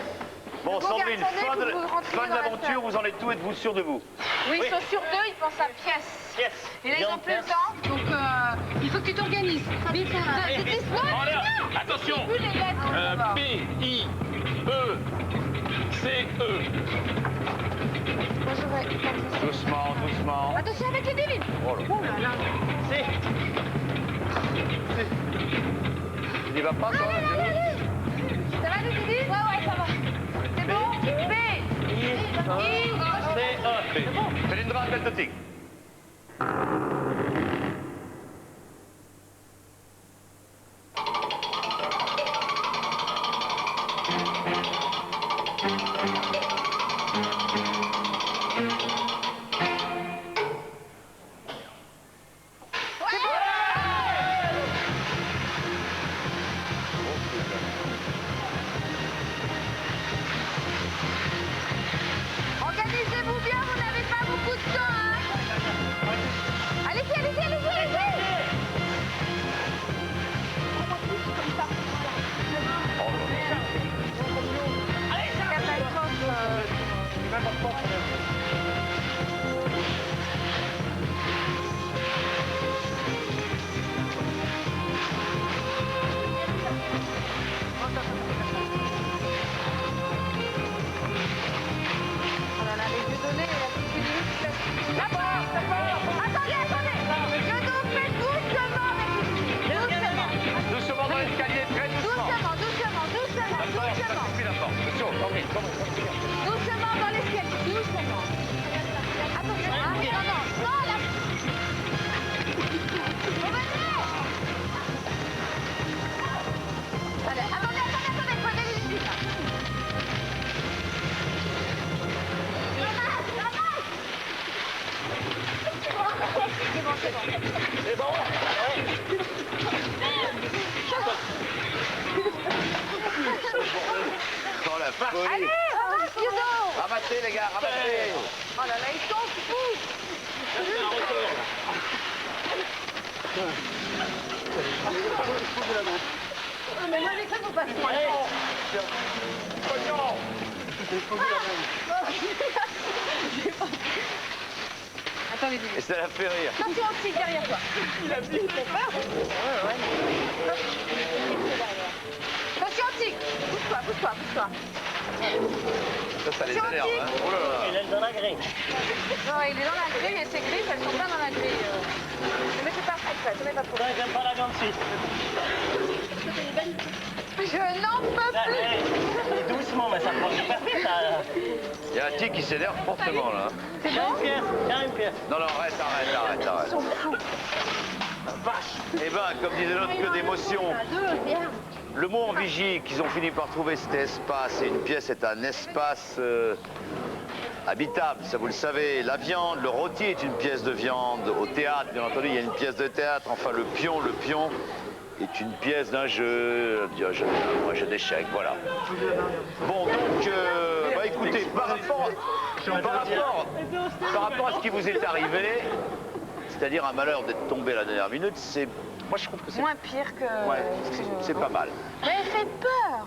Bon, Sandrine, fin de vous rentrez dans la l'aventure, salle. vous en êtes où? Êtes-vous sûr de vous? Oui, ils sont sur deux, ils pensent à pièce. Yes. Et là, ils n'ont plus le temps, donc il faut que tu t'organises. Vite, vite. Non, Attention. plus les lettres. B, I, E, C, E. Moi, j'aurais... Doucement, doucement. Attention avec les devines. Oh là. Oh là là. C'est. Il y va pas, ça? Ça va, les devines? Ouais, ça va. C'est bon? B, I, C'est Felindra, tête de tigre. Organisez-vous bien, vous n'avez pas beaucoup de temps, hein. C'est bon. Oh la folie. Allez, ramasse, Yudo. Ramassez les gars, ramassez. Oh là là, ils sont fous. Non, mais moi, j'ai cru que vous passiez. Attendez, Et ça la fait rire. attention, antique derrière toi. Il a dit qu'il fait peur. Attention, antique. Bouge-toi, bouge-toi, bouge-toi. Ça les énerve, hein. Oh là là. Il est dans la grille. Non, il est dans la grille et ses griffes, elles sont pas dans la grille. Ne mettez pas près, ne mettez pas trop. Non, j'aime pas la grande suite. Je n'en peux plus. Et doucement, mais ça prend super vite. Il y a un tic qui s'énerve fortement là. C'est Tiens bon? une pièce, tiens une pièce. Non, non, arrête. Eh ben, comme disait l'autre, que d'émotion. Le mot en vigie qu'ils ont fini par trouver, c'était espace. Et une pièce est un espace habitable, ça vous le savez. La viande, le rôti est une pièce de viande. Au théâtre, bien entendu, il y a une pièce de théâtre. Enfin, le pion est une pièce d'un jeu, un jeu d'échecs, voilà. Bon, donc, bah, écoutez, par rapport à ce qui vous est arrivé, c'est-à-dire un malheur d'être tombé à la dernière minute, moi je trouve que c'est... Moins pire que... Ouais, c'est pas mal. Mais elle fait peur.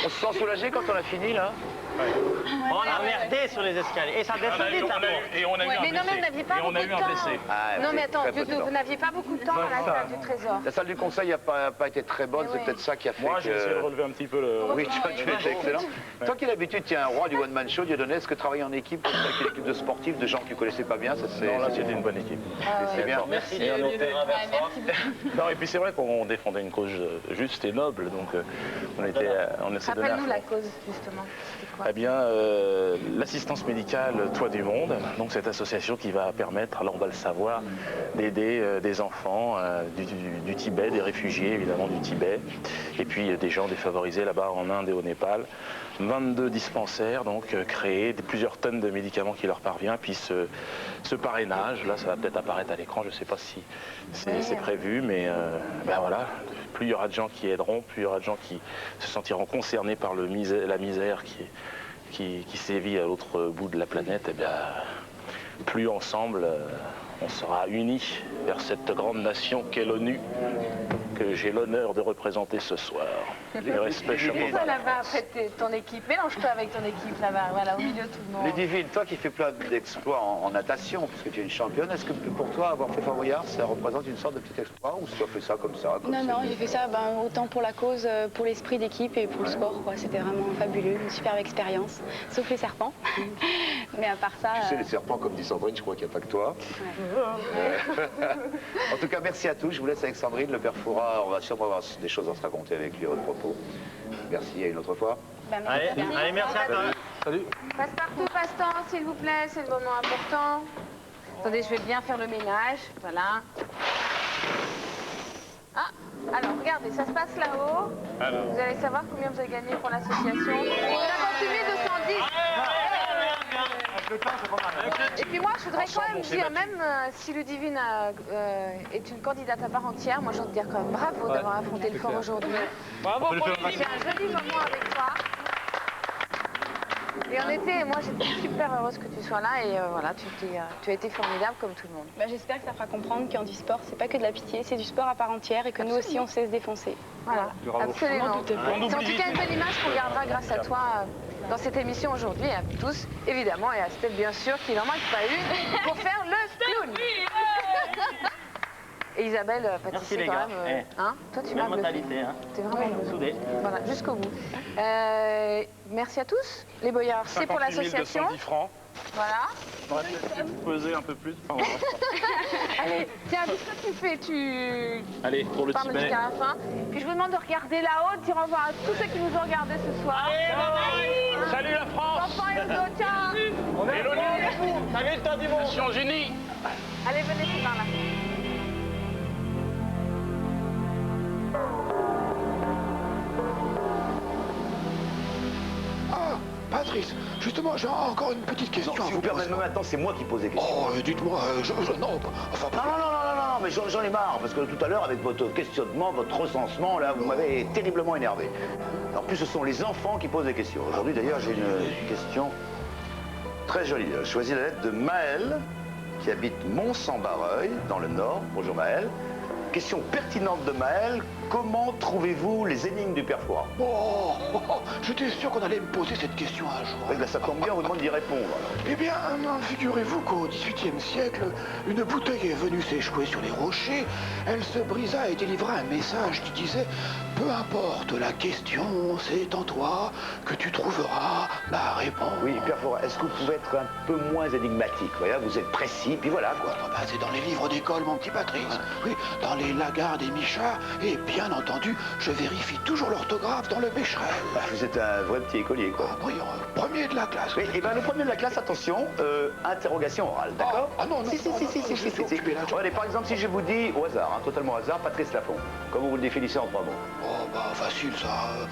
On se sent soulagé quand on a fini, là? On a merdé sur les escaliers. Et ça descend vite, hein. Et on a eu un Mais non, mais vous blessé. n'aviez pas Et on beaucoup a de eu un temps. blessé. Ah, Non, c'est mais attends, très peu de Dudu, temps. vous n'aviez pas beaucoup de temps à la salle du Trésor. La salle du Conseil n'a pas été très bonne, Mais c'est ouais. peut-être ça qui a fait Moi, que... j'ai essayé de relever un petit peu le... Oui, tu étais excellent. Toi qui d'habitude, tu es un roi du one-man show, Dieudonné, est-ce que travailler en équipe, comme ça, avec une équipe de sportifs, de gens que tu connaissais pas bien, ça c'est... Non, là, c'était une bonne équipe. C'est bien. Merci de nous faire Non, et puis c'est vrai qu'on défendait une cause juste et noble, donc on essaie de donner à Rappelle-nous la fond. cause, justement. C'était quoi? Eh bien, l'assistance médicale Toit du Monde, donc cette association qui va permettre, alors on va le savoir, d'aider des enfants du Tibet, des réfugiés évidemment du Tibet, et puis des gens défavorisés là-bas en Inde et au Népal. 22 dispensaires, donc créés, plusieurs tonnes de médicaments qui leur parviennent, puis ce parrainage, là ça va peut-être apparaître à l'écran, je ne sais pas si c'est prévu, mais ben voilà, plus il y aura de gens qui aideront, plus il y aura de gens qui se sentiront concernés par la misère qui sévit à l'autre bout de la planète, et bien plus ensemble on sera unis vers cette grande nation qu'est l'ONU, que j'ai l'honneur de représenter ce soir. Les respects, chapeau Toi bas. là-bas, après ton équipe, mélange-toi avec ton équipe là-bas, voilà, au milieu de tout le monde. Ludivine, toi qui fais plein d'exploits en natation, puisque tu es une championne, est-ce que pour toi, avoir fait Fort Boyard, ça représente une sorte de petit exploit, ou tu as fait ça comme ça comme Non, c'est- non, j'ai fait ça autant pour la cause, pour l'esprit d'équipe et pour le sport, quoi. C'était vraiment fabuleux, une superbe expérience, sauf les serpents. Mais à part ça... Tu sais, les serpents, comme dit Sandrine, je crois qu'il n'y a pas que toi. En tout cas, merci à tous. Je vous laisse avec Sandrine, le père Foura. On va sûrement avoir des choses à se raconter avec lui à votre propos. Merci, à une autre fois. Bah, merci Allez, bien. allez, merci à toi. Salut. Passe-partout, passe-temps, s'il vous plaît, c'est le moment important. Attendez, je vais bien faire le ménage, voilà. Ah, alors, regardez, ça se passe là-haut. Vous allez savoir combien vous avez gagné pour l'association. 58 210. Et puis moi, je voudrais quand même dire, même si Ludivine est une candidate à part entière, moi, je veux te dire quand même bravo d'avoir affronté le fort aujourd'hui. Bravo, C'est un joli moment avec toi. Et moi, j'étais super heureuse que tu sois là et voilà, tu as été formidable comme tout le monde. Bah, j'espère que ça fera comprendre qu'en e-sport, c'est pas que de la pitié, c'est du sport à part entière et que nous aussi, on sait se défoncer. Voilà, absolument. C'est en tout n'oublie cas une belle image qu'on gardera grâce à toi dans cette émission aujourd'hui, et à tous, évidemment, et à Steph, bien sûr, qui n'en manque pas une, pour faire le clown. Et Isabelle, Merci, pâtissier les quand gars. même, hein, toi tu m'as Même bluffé. mentalité, hein. T'es vraiment bluffé. Soudé. Voilà, jusqu'au bout. Merci à tous, les boyards, c'est pour 58 l'association. 210 francs. Voilà. On va peut-être peser un peu plus. Enfin, Allez, tiens, dis ce que tu fais, tu allez, pour le parles Tibet. jusqu'à la fin. Puis je vous demande de regarder là-haut, de dire au revoir à tous ceux qui nous ont regardés ce soir. Salut la France. Enfants et autres, tiens. Et l'ONU. Salut le temps du monde. Nations Unies. Allez, venez, c'est par là. Ah, Patrice, justement, j'ai encore une petite question Non, à si vous vous permettez, poser. maintenant, c'est moi qui pose des questions. Oh, dites-moi, non, enfin... Non, Non, mais j'en ai marre, parce que tout à l'heure, avec votre questionnement, votre recensement, là, vous m'avez terriblement énervé. En plus, ce sont les enfants qui posent des questions. Aujourd'hui, d'ailleurs, j'ai une question très jolie. J'ai choisi la lettre de Maël, qui habite Mont-Saint-Barreuil, dans le Nord. Bonjour Maël. Question pertinente de Maël, comment trouvez-vous les énigmes du Père Fouras? Oh, j'étais sûr qu'on allait me poser cette question un jour. Oui, ben, ça tombe bien, on vous demande d'y répondre. Alors. Eh bien, figurez-vous qu'au XVIIIe siècle, une bouteille est venue s'échouer sur les rochers. Elle se brisa et délivra un message qui disait « Peu importe la question, c'est en toi que tu trouveras la réponse. » Oui, Père Fouras, est-ce que vous pouvez être un peu moins énigmatique? Voilà, vous êtes précis, puis voilà, quoi. Ah, bah, c'est dans les livres d'école, mon petit Patrice. Oui, dans les Lagarde et Michard. Et bien entendu, je vérifie toujours l'orthographe dans le Becherel. Bah, vous êtes un vrai petit écolier, quoi. Ah, oui, premier de la classe. Oui, et ben le premier de la classe, attention, interrogation orale, d'accord? Ah non, non, si. Allez, par exemple, si je vous dis, au hasard, hein, totalement au hasard, Patrice Laffont, comment vous le définissez en 3 mots? Oh, bah, facile, ça.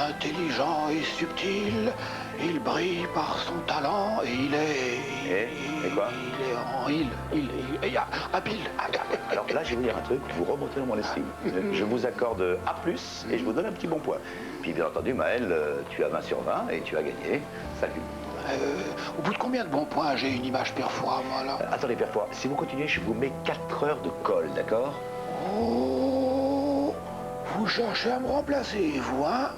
Intelligent et subtil, il brille par son talent et il est... Et quoi? Il est habile. Alors là, je vais vous dire un truc, vous remontez dans mon estime. Je vous accorde A+, et je vous donne un petit bon point. Puis bien entendu, Maël, tu as 20 sur 20 et tu as gagné. Salut. Au bout de combien de bons points j'ai une image Père Fouras, moi, là? Attendez, Père Fouras, si vous continuez, je vous mets 4 heures de colle, d'accord? Oh, vous cherchez à me remplacer, vous, hein?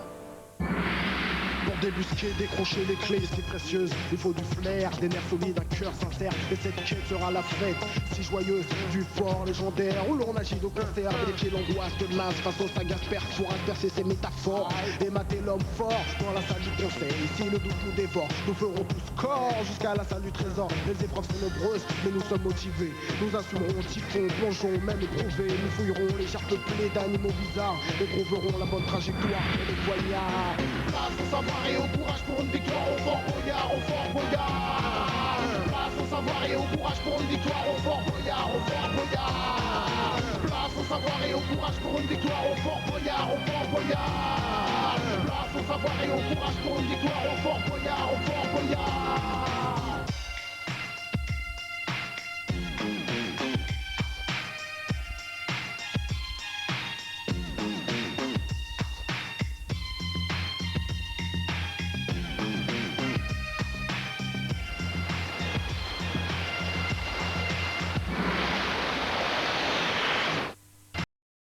Pour débusquer, décrocher les clés si précieuses, il faut du flair, des nerfs solides, un cœur sincère. Et cette quête sera la fête, si joyeuse, du fort légendaire où l'on agit au concert avec l'angoisse de masse face aux sagas Père Fouras percer ses métaphores et mater l'homme fort dans la salle du conseil. Ici le doute nous dévore, nous ferons tous corps jusqu'à la salle du trésor. Les épreuves sont nombreuses, mais nous sommes motivés. Nous assumerons, chiffrons, plongeons, même éprouvés. Nous fouillerons les charpes peuplées d'animaux bizarres et trouverons la bonne trajectoire pour les voyages. Place au savoir et au courage pour une victoire, au Fort Boyard, au Fort Boyard. Place au savoir et au courage pour une victoire, au Fort Boyard, au Fort Boyard. Place au savoir et au courage pour une victoire, au Fort Boyard, au Fort Boyard. Place au savoir et au courage pour une victoire, au Fort Boyard, au Fort Boyard.